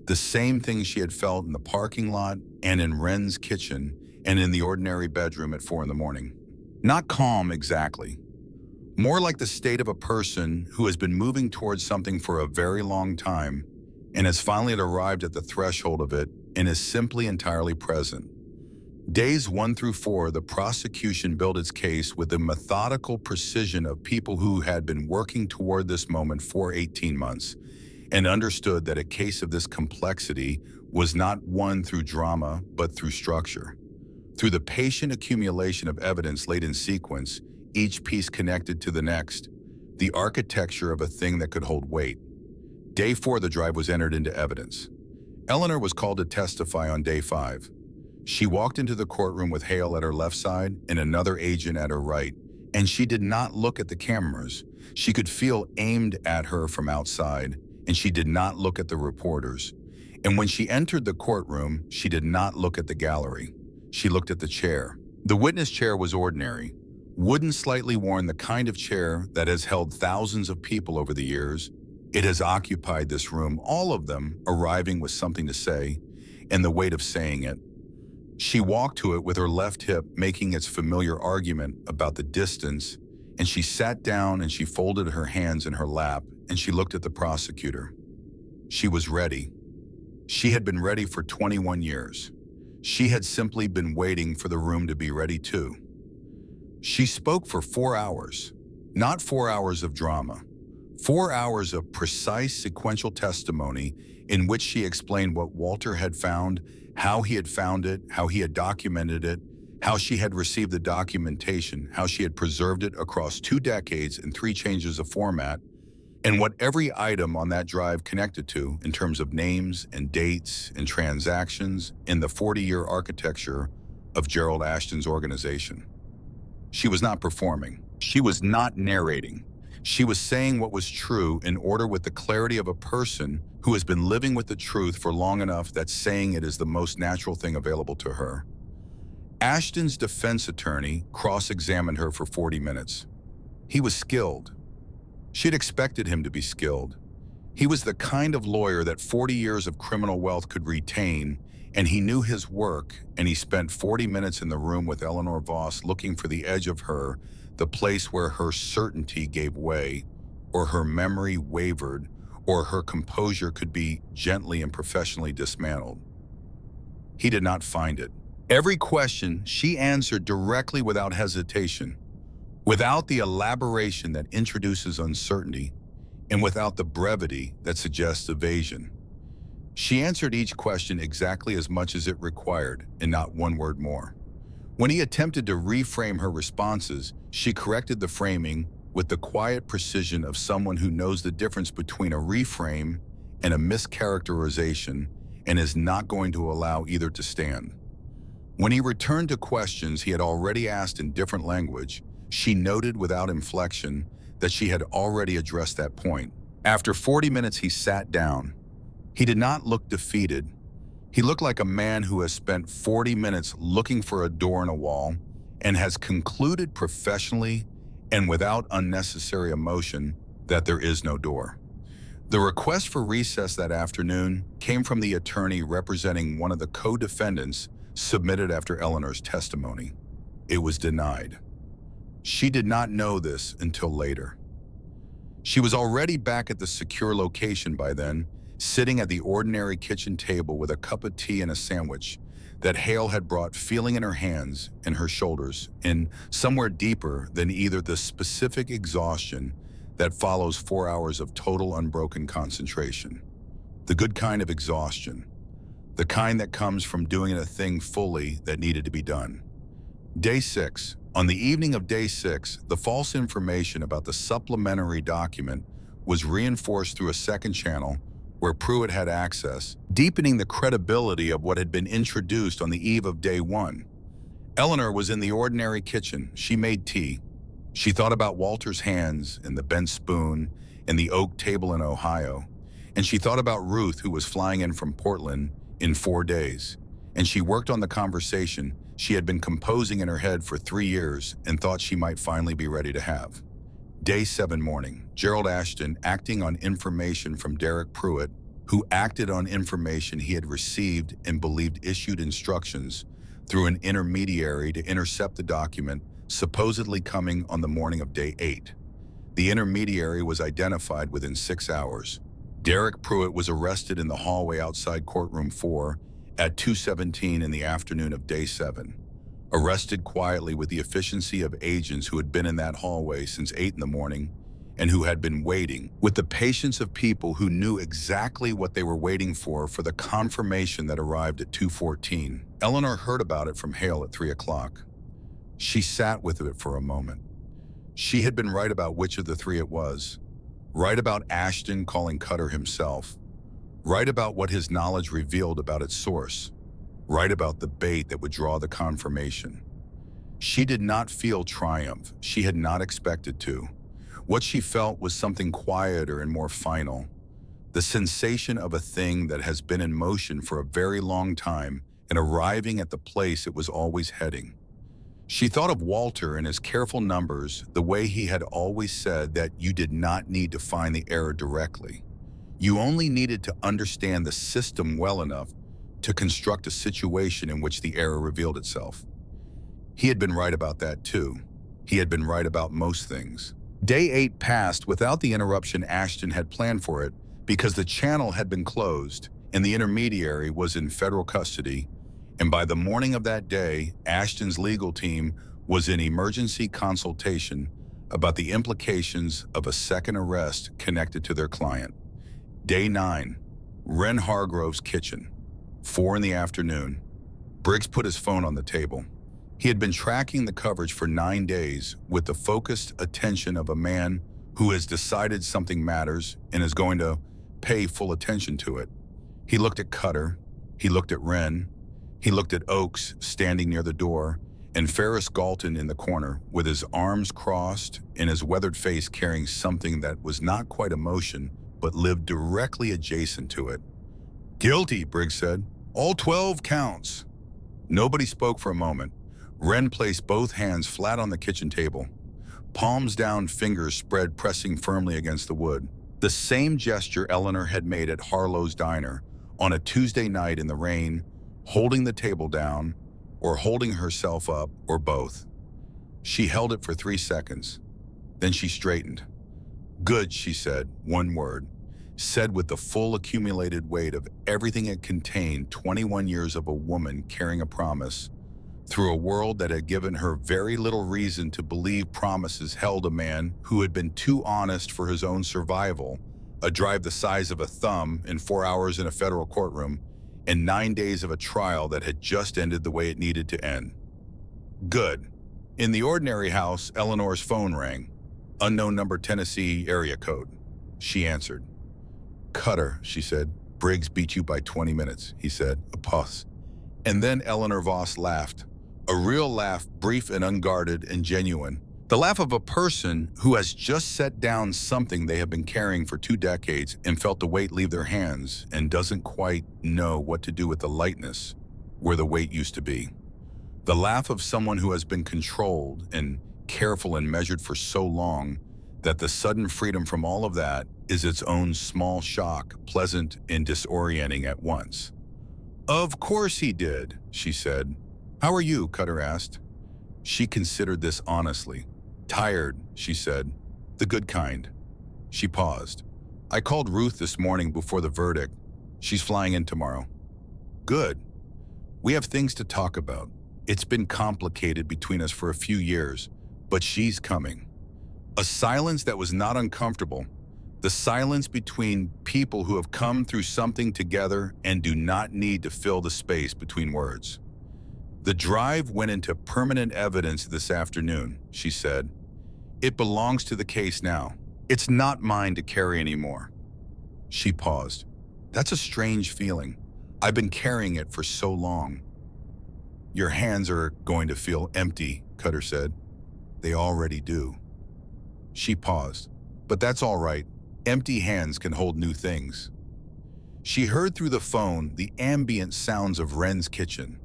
The same thing she had felt in the parking lot and in Wren's kitchen and in the ordinary bedroom at 4 in the morning. Not calm exactly. More like the state of a person who has been moving towards something for a very long time and has finally arrived at the threshold of it and is simply entirely present. Days 1 through 4, the prosecution built its case with the methodical precision of people who had been working toward this moment for 18 months and understood that a case of this complexity was not won through drama, but through structure. Through the patient accumulation of evidence laid in sequence, each piece connected to the next, the architecture of a thing that could hold weight. Day 4, the drive was entered into evidence. Eleanor was called to testify on day 5. She walked into the courtroom with Hale at her left side and another agent at her right, and she did not look at the cameras. She could feel aimed at her from outside, and she did not look at the reporters. And when she entered the courtroom, she did not look at the gallery. She looked at the chair. The witness chair was ordinary, wooden, slightly worn, the kind of chair that has held thousands of people over the years. It has occupied this room, all of them arriving with something to say, and the weight of saying it. She walked to it with her left hip making its familiar argument about the distance, and she sat down and she folded her hands in her lap and she looked at the prosecutor. She was ready. She had been ready for 21 years. She had simply been waiting for the room to be ready too. She spoke for 4 hours, not 4 hours of drama, 4 hours of precise sequential testimony in which she explained what Walter had found, how he had found it, how he had documented it, how she had received the documentation, how she had preserved it across 2 decades and 3 changes of format, and what every item on that drive connected to in terms of names and dates and transactions in the 40-year architecture of Gerald Ashton's organization. She was not performing. She was not narrating. She was saying what was true in order with the clarity of a person who has been living with the truth for long enough that saying it is the most natural thing available to her. Ashton's defense attorney cross-examined her for 40 minutes. He was skilled. She had expected him to be skilled. He was the kind of lawyer that 40 years of criminal wealth could retain, and he knew his work, and he spent 40 minutes in the room with Eleanor Voss looking for the edge of her, the place where her certainty gave way, or her memory wavered, or her composure could be gently and professionally dismantled. He did not find it. Every question she answered directly without hesitation, without the elaboration that introduces uncertainty, and without the brevity that suggests evasion. She answered each question exactly as much as it required, and not one word more. When he attempted to reframe her responses, she corrected the framing with the quiet precision of someone who knows the difference between a reframe and a mischaracterization and is not going to allow either to stand. When he returned to questions he had already asked in different language, she noted without inflection that she had already addressed that point. After 40 minutes, he sat down. He did not look defeated. He looked like a man who has spent 40 minutes looking for a door in a wall and has concluded professionally and without unnecessary emotion that there is no door. The request for recess that afternoon came from the attorney representing one of the co-defendants submitted after Eleanor's testimony. It was denied. She did not know this until later. She was already back at the secure location by then, sitting at the ordinary kitchen table with a cup of tea and a sandwich that Hale had brought, feeling in her hands and her shoulders, and somewhere deeper than either the specific exhaustion that follows 4 hours of total unbroken concentration. The good kind of exhaustion, the kind that comes from doing a thing fully that needed to be done. Day 6. On the evening of day 6, the false information about the supplementary document was reinforced through a second channel where Pruitt had access, deepening the credibility of what had been introduced on the eve of day 1. Eleanor was in the ordinary kitchen. She made tea. She thought about Walter's hands and the bent spoon and the oak table in Ohio. And she thought about Ruth, who was flying in from Portland in 4 days. And she worked on the conversation she had been composing in her head for 3 years and thought she might finally be ready to have. Day 7 morning, Gerald Ashton, acting on information from Derek Pruitt, who acted on information he had received and believed issued instructions through an intermediary to intercept the document supposedly coming on the morning of day 8. The intermediary was identified within 6 hours. Derek Pruitt was arrested in the hallway outside Courtroom 4 at 2:17 in the afternoon of day 7. Arrested quietly with the efficiency of agents who had been in that hallway since 8 in the morning and who had been waiting, with the patience of people who knew exactly what they were waiting for the confirmation that arrived at 2:14. Eleanor heard about it from Hale at 3 o'clock. She sat with it for a moment. She had been right about which of the 3 it was. Right about Ashton calling Cutter himself. Right about what his knowledge revealed about its source. Right about the bait that would draw the confirmation. She did not feel triumph. She had not expected to. What she felt was something quieter and more final. The sensation of a thing that has been in motion for a very long time and arriving at the place it was always heading. She thought of Walter and his careful numbers, the way he had always said that you did not need to find the error directly. You only needed to understand the system well enough to construct a situation in which the error revealed itself. He had been right about that too. He had been right about most things. Day 8 passed without the interruption Ashton had planned for it because the channel had been closed and the intermediary was in federal custody, and by the morning of that day, Ashton's legal team was in emergency consultation about the implications of a second arrest connected to their client. Day 9, Wren Hargrove's kitchen. 4 in the afternoon. Briggs put his phone on the table. He had been tracking the coverage for 9 days with the focused attention of a man who has decided something matters and is going to pay full attention to it. He looked at Cutter, he looked at Wren, he looked at Oakes standing near the door, and Ferris Galton in the corner with his arms crossed and his weathered face carrying something that was not quite emotion but lived directly adjacent to it. "Guilty," Briggs said. "All 12 counts." Nobody spoke for a moment. Wren placed both hands flat on the kitchen table, palms down, fingers spread, pressing firmly against the wood. The same gesture Eleanor had made at Harlow's diner on a Tuesday night in the rain, holding the table down or holding herself up or both. She held it for 3 seconds. Then she straightened. "Good," she said, one word, said with the full accumulated weight of everything it contained, 21 years of a woman carrying a promise through a world that had given her very little reason to believe promises held a man who had been too honest for his own survival, a drive the size of a thumb in 4 hours in a federal courtroom, and 9 days of a trial that had just ended the way it needed to end. Good. In the ordinary house, Eleanor's phone rang. Unknown number, Tennessee area code. She answered. "Cutter," she said. "Briggs beat you by 20 minutes, he said, a pause. And then Eleanor Voss laughed. A real laugh, brief and unguarded and genuine. The laugh of a person who has just set down something they have been carrying for 2 decades and felt the weight leave their hands and doesn't quite know what to do with the lightness where the weight used to be. The laugh of someone who has been controlled and careful and measured for so long that the sudden freedom from all of that is its own small shock, pleasant and disorienting at once. "Of course he did," she said. "How are you?" Cutter asked. She considered this honestly. "Tired," she said. "The good kind." She paused. "I called Ruth this morning before the verdict. She's flying in tomorrow." "Good. We have things to talk about. It's been complicated between us for a few years, but she's coming." A silence that was not uncomfortable. The silence between people who have come through something together and do not need to fill the space between words. "The drive went into permanent evidence this afternoon," she said. "It belongs to the case now. It's not mine to carry anymore." She paused. "That's a strange feeling. I've been carrying it for so long." "Your hands are going to feel empty," Cutter said. "They already do." She paused. "But that's all right. Empty hands can hold new things. She heard through the phone the ambient sounds of Wren's kitchen.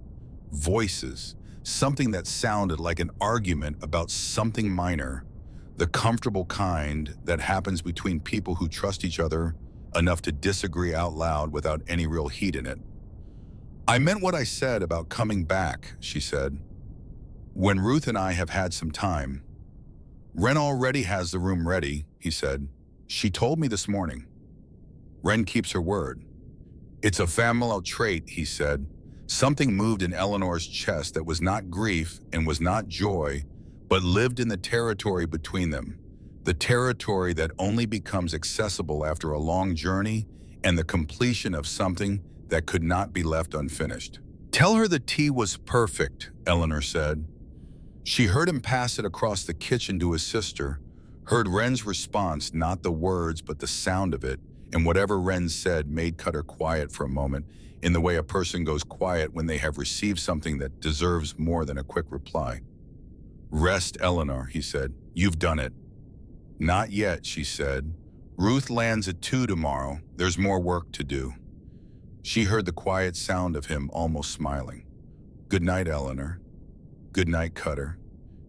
Voices, something that sounded like an argument about something minor, the comfortable kind that happens between people who trust each other enough to disagree out loud without any real heat in it. "I meant what I said about coming back," she said. "When Ruth and I have had some time." "Wren already has the room ready," he said. "She told me this morning." "Wren keeps her word." "It's a familial trait," he said. Something moved in Eleanor's chest that was not grief and was not joy, but lived in the territory between them, the territory that only becomes accessible after a long journey and the completion of something that could not be left unfinished. "Tell her the tea was perfect," Eleanor said. She heard him pass it across the kitchen to his sister, heard Wren's response, not the words but the sound of it, and whatever Wren said made Cutter quiet for a moment, in the way a person goes quiet when they have received something that deserves more than a quick reply. "Rest, Eleanor," he said. "You've done it." "Not yet," she said. "Ruth lands at 2 tomorrow. There's more work to do." She heard the quiet sound of him almost smiling. "Good night, Eleanor." "Good night, Cutter."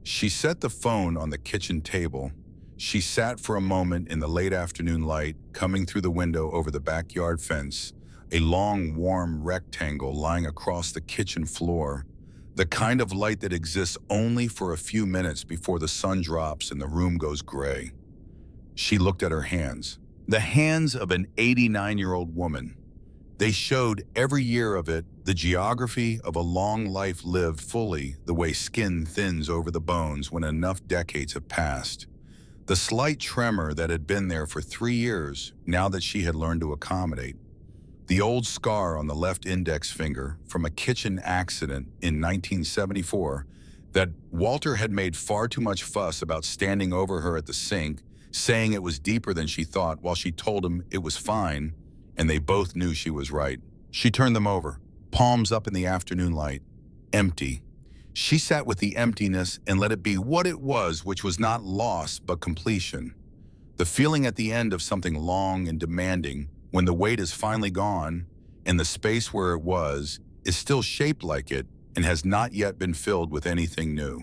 She set the phone on the kitchen table. She sat for a moment in the late afternoon light coming through the window over the backyard fence, a long, warm rectangle lying across the kitchen floor, the kind of light that exists only for a few minutes before the sun drops and the room goes gray. She looked at her hands, the hands of an 89-year-old woman. They showed every year of it the geography of a long life lived fully the way skin thins over the bones when enough decades have passed. The slight tremor that had been there for 3 years, now that she had learned to accommodate. The old scar on the left index finger from a kitchen accident in 1974 that Walter had made far too much fuss about standing over her at the sink, saying it was deeper than she thought while she told him it was fine, and they both knew she was right. She turned them over, palms up in the afternoon light. Empty. She sat with the emptiness and let it be what it was, which was not loss but completion. The feeling at the end of something long and demanding, when the weight is finally gone and the space where it was is still shaped like it and has not yet been filled with anything new.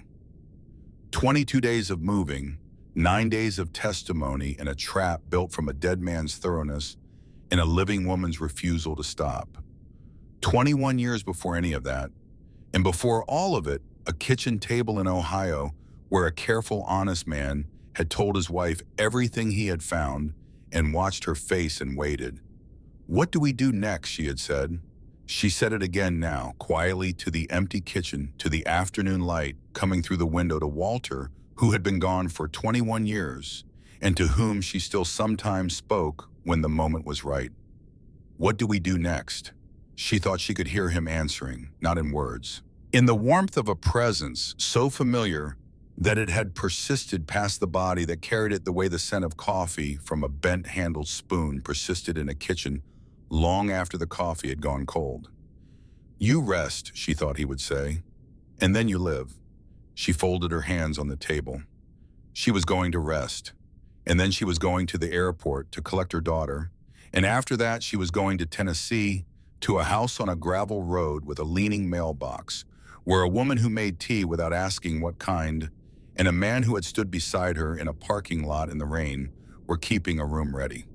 22 days of moving, 9 days of testimony in a trap built from a dead man's thoroughness and a living woman's refusal to stop. 21 years before any of that, and before all of it, a kitchen table in Ohio where a careful, honest man had told his wife everything he had found and watched her face and waited. "What do we do next?" she had said. She said it again now, quietly, to the empty kitchen, to the afternoon light coming through the window, to Walter, who had been gone for 21 years, and to whom she still sometimes spoke when the moment was right. "What do we do next?" She thought she could hear him answering, not in words. In the warmth of a presence so familiar that it had persisted past the body that carried it the way the scent of coffee from a bent-handled spoon persisted in a kitchen long after the coffee had gone cold. "You rest," she thought he would say, "and then you live." She folded her hands on the table. She was going to rest, and then she was going to the airport to collect her daughter, and after that she was going to Tennessee, to a house on a gravel road with a leaning mailbox, where a woman who made tea without asking what kind, and a man who had stood beside her in a parking lot in the rain were keeping a room ready.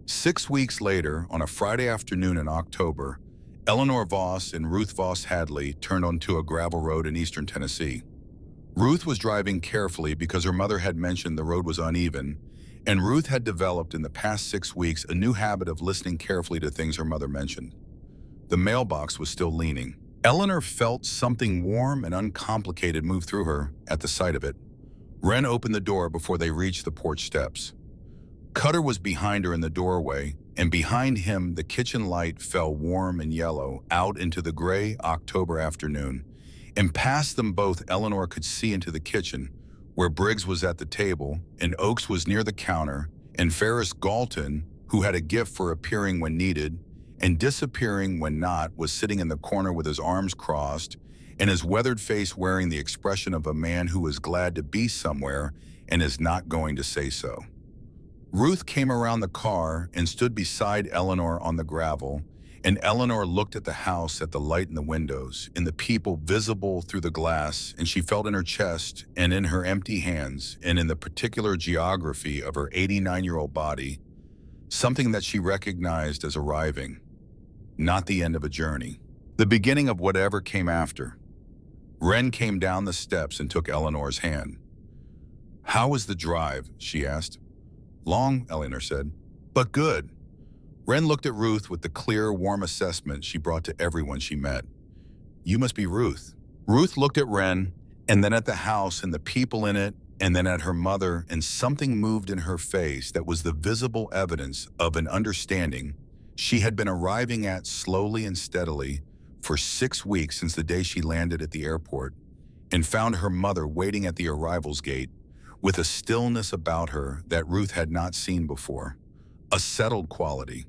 6 weeks later, on a Friday afternoon in October, Eleanor Voss and Ruth Voss Hadley turned onto a gravel road in eastern Tennessee. Ruth was driving carefully because her mother had mentioned the road was uneven, and Ruth had developed in the past 6 weeks a new habit of listening carefully to things her mother mentioned. The mailbox was still leaning. Eleanor felt something warm and uncomplicated move through her at the sight of it. Wren opened the door before they reached the porch steps. Cutter was behind her in the doorway, and behind him the kitchen light fell warm and yellow out into the gray October afternoon, and past them both Eleanor could see into the kitchen, where Briggs was at the table, and Oakes was near the counter, and Ferris Galton, who had a gift for appearing when needed and disappearing when not, was sitting in the corner with his arms crossed and his weathered face wearing the expression of a man who is glad to be somewhere and is not going to say so. Ruth came around the car and stood beside Eleanor on the gravel, and Eleanor looked at the house, at the light in the windows, and the people visible through the glass, and she felt in her chest and in her empty hands and in the particular geography of her 89-year-old body, something that she recognized as arriving, not the end of a journey, the beginning of whatever came after. Wren came down the steps and took Eleanor's hand. "How was the drive?" she asked. "Long," Eleanor said, "but good." Wren looked at Ruth with the clear, warm assessment she brought to everyone she met. "You must be Ruth." Ruth looked at Wren, and then at the house and the people in it, and then at her mother, and something moved in her face that was the visible evidence of an understanding she had been arriving at slowly and steadily for 6 weeks since the day she landed at the airport and found her mother waiting at the arrivals gate with a stillness about her that Ruth had not seen before, a settled quality.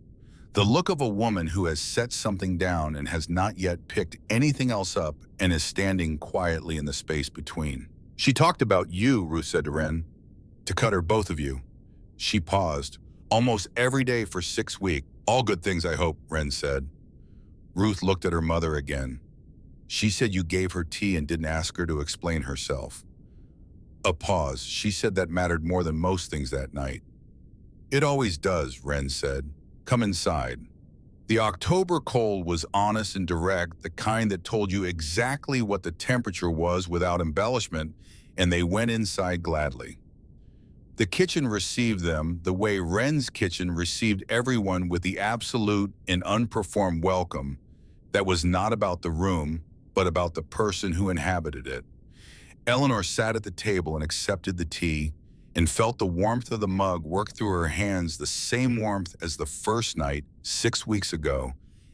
The look of a woman who has set something down and has not yet picked anything else up and is standing quietly in the space between. "She talked about you," Ruth said to Wren. "To cut her, both of you." She paused. "Almost every day for 6 weeks. All good things, I hope," Wren said. Ruth looked at her mother again. "She said you gave her tea and didn't ask her to explain herself." A pause. "She said that mattered more than most things that night." "It always does," Wren said. "Come inside." The October cold was honest and direct, the kind that told you exactly what the temperature was without embellishment, and they went inside gladly. The kitchen received them the way Wren's kitchen received everyone, with the absolute and unperformed welcome that was not about the room, but about the person who inhabited it. Eleanor sat at the table and accepted the tea and felt the warmth of the mug work through her hands, the same warmth as the first night 6 weeks ago,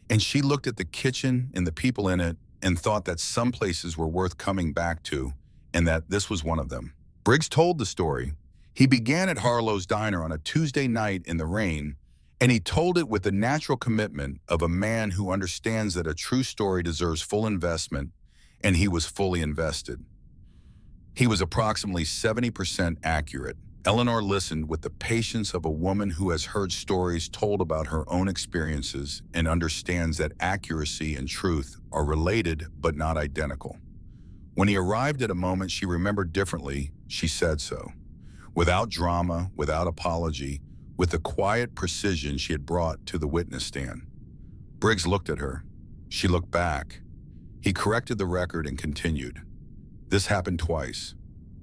and she looked at the kitchen and the people in it and thought that some places were worth coming back to, and that this was one of them. Briggs told the story. He began at Harlow's diner on a Tuesday night in the rain, and he told it with the natural commitment of a man who understands that a true story deserves full investment, and he was fully invested. He was approximately 70% accurate. Eleanor listened with the patience of a woman who has heard stories told about her own experiences and understands that accuracy and truth are related but not identical. When he arrived at a moment she remembered differently, she said so. Without drama, without apology, with the quiet precision she had brought to the witness stand. Briggs looked at her. She looked back. He corrected the record and continued. This happened twice.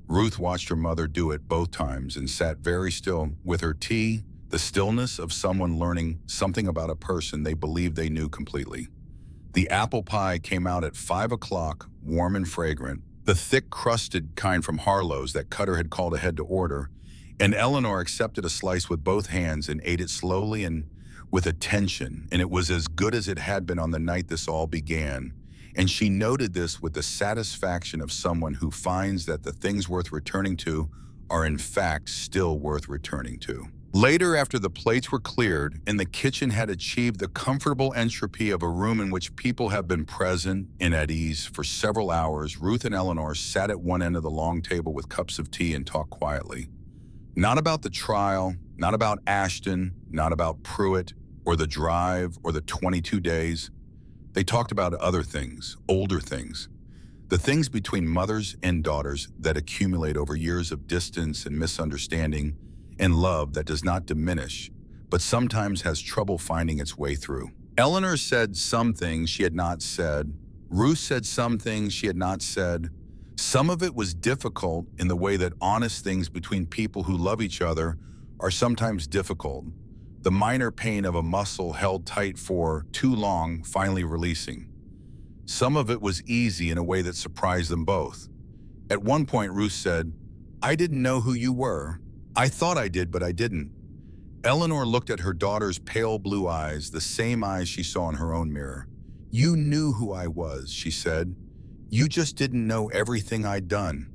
Ruth watched her mother do it both times and sat very still with her tea, the stillness of someone learning something about a person they believed they knew completely. The apple pie came out at 5 o'clock, warm and fragrant, the thick crusted kind from Harlow's that Cutter had called ahead to order, and Eleanor accepted a slice with both hands and ate it slowly and with attention, and it was as good as it had been on the night this all began. And she noted this with the satisfaction of someone who finds that the things worth returning to are in fact still worth returning to. Later, after the plates were cleared and the kitchen had achieved the comfortable entropy of a room in which people have been present and at ease for several hours, Ruth and Eleanor sat at one end of the long table with cups of tea and talked quietly. Not about the trial, not about Ashton, not about Pruitt, or the drive, or the 22 days. They talked about other things, older things, the things between mothers and daughters that accumulate over years of distance and misunderstanding and love that does not diminish, but sometimes has trouble finding its way through. Eleanor said some things she had not said. Ruth said some things she had not said. Some of it was difficult in the way that honest things between people who love each other are sometimes difficult. The minor pain of a muscle held tight for too long, finally releasing. Some of it was easy in a way that surprised them both. At one point, Ruth said, "I didn't know who you were. I thought I did, but I didn't." Eleanor looked at her daughter's pale blue eyes, the same eyes she saw in her own mirror. "You knew who I was," she said. "You just didn't know everything I'd done."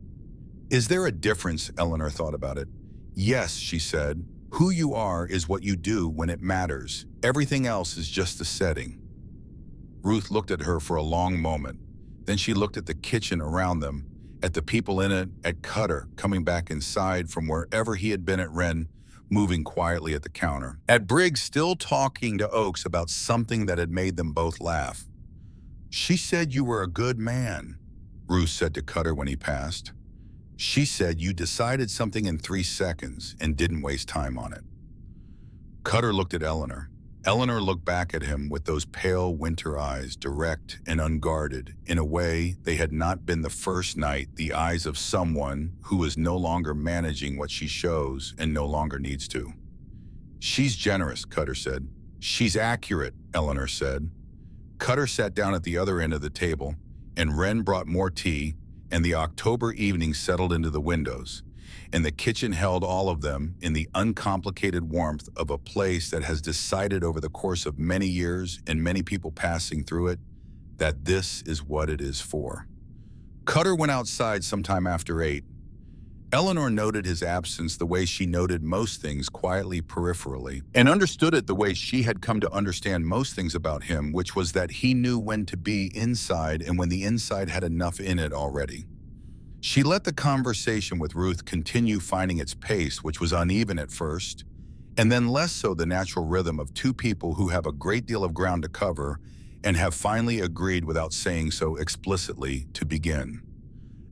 "Is there a difference?" Eleanor thought about it. "Yes," she said. "Who you are is what you do when it matters. Everything else is just the setting." Ruth looked at her for a long moment. Then she looked at the kitchen around them, at the people in it, at Cutter coming back inside from wherever he had been at Wren moving quietly at the counter. At Briggs, still talking to Oakes about something that had made them both laugh. "She said you were a good man," Ruth said to Cutter when he passed. "She said you decided something in 3 seconds and didn't waste time on it." Cutter looked at Eleanor. Eleanor looked back at him with those pale winter eyes, direct and unguarded, in a way they had not been the first night, the eyes of someone who is no longer managing what she shows and no longer needs to. "She's generous," Cutter said. "She's accurate," Eleanor said. Cutter sat down at the other end of the table, and Wren brought more tea, and the October evening settled into the windows, and the kitchen held all of them in the uncomplicated warmth of a place that has decided over the course of many years and many people passing through it that this is what it is for. Cutter went outside sometime after 8. Eleanor noted his absence the way she noted most things, quietly, peripherally, and understood it the way she had come to understand most things about him, which was that he knew when to be inside and when the inside had enough in it already. She let the conversation with Ruth continue, finding its pace, which was uneven at first, and then less so the natural rhythm of two people who have a great deal of ground to cover and have finally agreed without saying so explicitly to begin.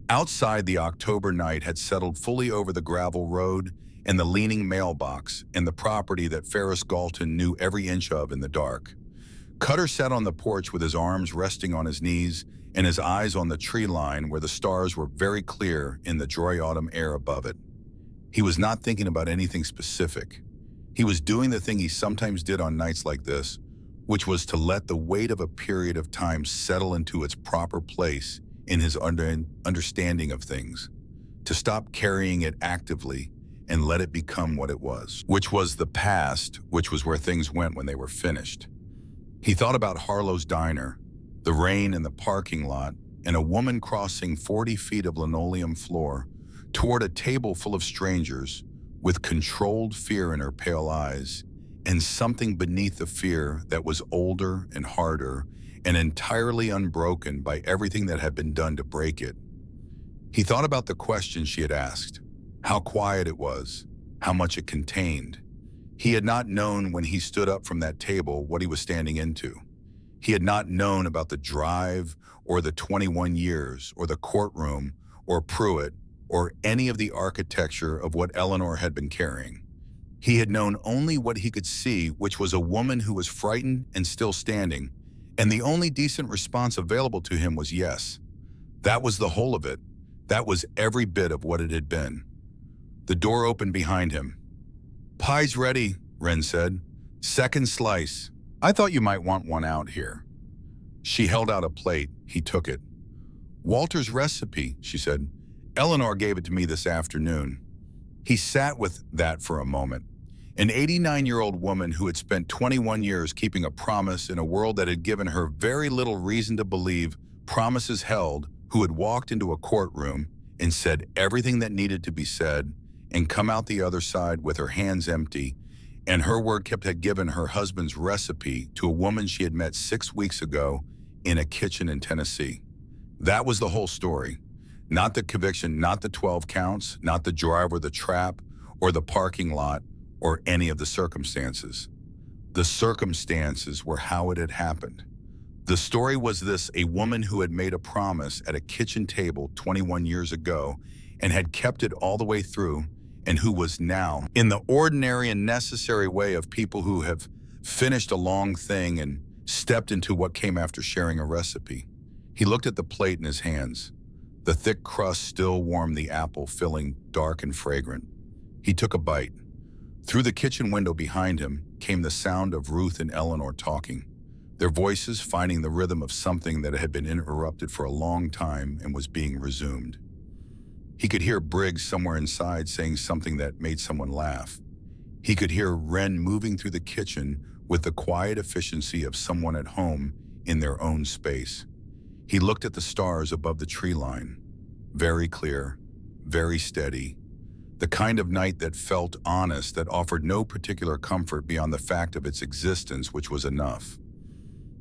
Outside, the October night had settled fully over the gravel road and the leaning mailbox and the property that Ferris Galton knew every inch of in the dark. Cutter sat on the porch with his arms resting on his knees and his eyes on the tree line where the stars were very clear in the dry autumn air above it. He was not thinking about anything specific. He was doing the thing he sometimes did on nights like this, which was to let the weight of a period of time settle into its proper place in his understanding of things, to stop carrying it actively and let it become what it was, which was the past, which was where things went when they were finished. He thought about Harlow's diner, the rain in the parking lot, and a woman crossing 40 feet of linoleum floor toward a table full of strangers with controlled fear in her pale eyes, and something beneath the fear that was older and harder and entirely unbroken by everything that had been done to break it. He thought about the question she had asked, how quiet it was, how much it contained. He had not known when he stood up from that table what he was standing into. He had not known about the drive or the 21 years or the courtroom or Pruitt or any of the architecture of what Eleanor had been carrying. He had known only what he could see, which was a woman who was frightened and still standing, and the only decent response available to him was yes. That was the whole of it. That was every bit of what it had been. The door opened behind him. "Pie's ready," Wren said. "Second slice. I thought you might want one out here." She held out a plate. He took it. "Walter's recipe," she said. "Eleanor gave it to me this afternoon." He sat with that for a moment. An 89-year-old woman who had spent 21 years keeping a promise in a world that had given her very little reason to believe promises held, who had walked into a courtroom and said everything that needed to be said and come out the other side with her hands empty, and her word kept had given her husband's recipe to a woman she had met 6 weeks ago in a kitchen in Tennessee. That was the whole story. Not the conviction, not the 12 counts, not the drive or the trap or the parking lot or any of the circumstances. The circumstances were how it had happened. The story was this: a woman who had made a promise at a kitchen table 21 years ago and had kept it all the way through, and who was now, in the ordinary and necessary way of people who have finished a long thing and stepped into what came after sharing a recipe. He looked at the plate in his hands. The thick crust still warmed the apple filling, dark and fragrant. He took a bite. Through the kitchen window behind him came the sound of Ruth and Eleanor talking, their voices finding the rhythm of something that had been interrupted for a long time and was being resumed. He could hear Briggs somewhere inside saying something that made someone laugh. He could hear Wren moving through the kitchen with the quiet efficiency of someone at home in their own space. He looked at the stars above the tree line, very clear, very steady, the kind of night that felt honest, that offered no particular comfort beyond the fact of its existence, which was enough.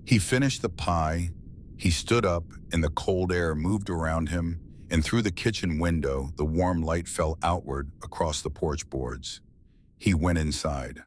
He finished the pie, he stood up, and the cold air moved around him, and through the kitchen window, the warm light fell outward across the porch boards. He went inside.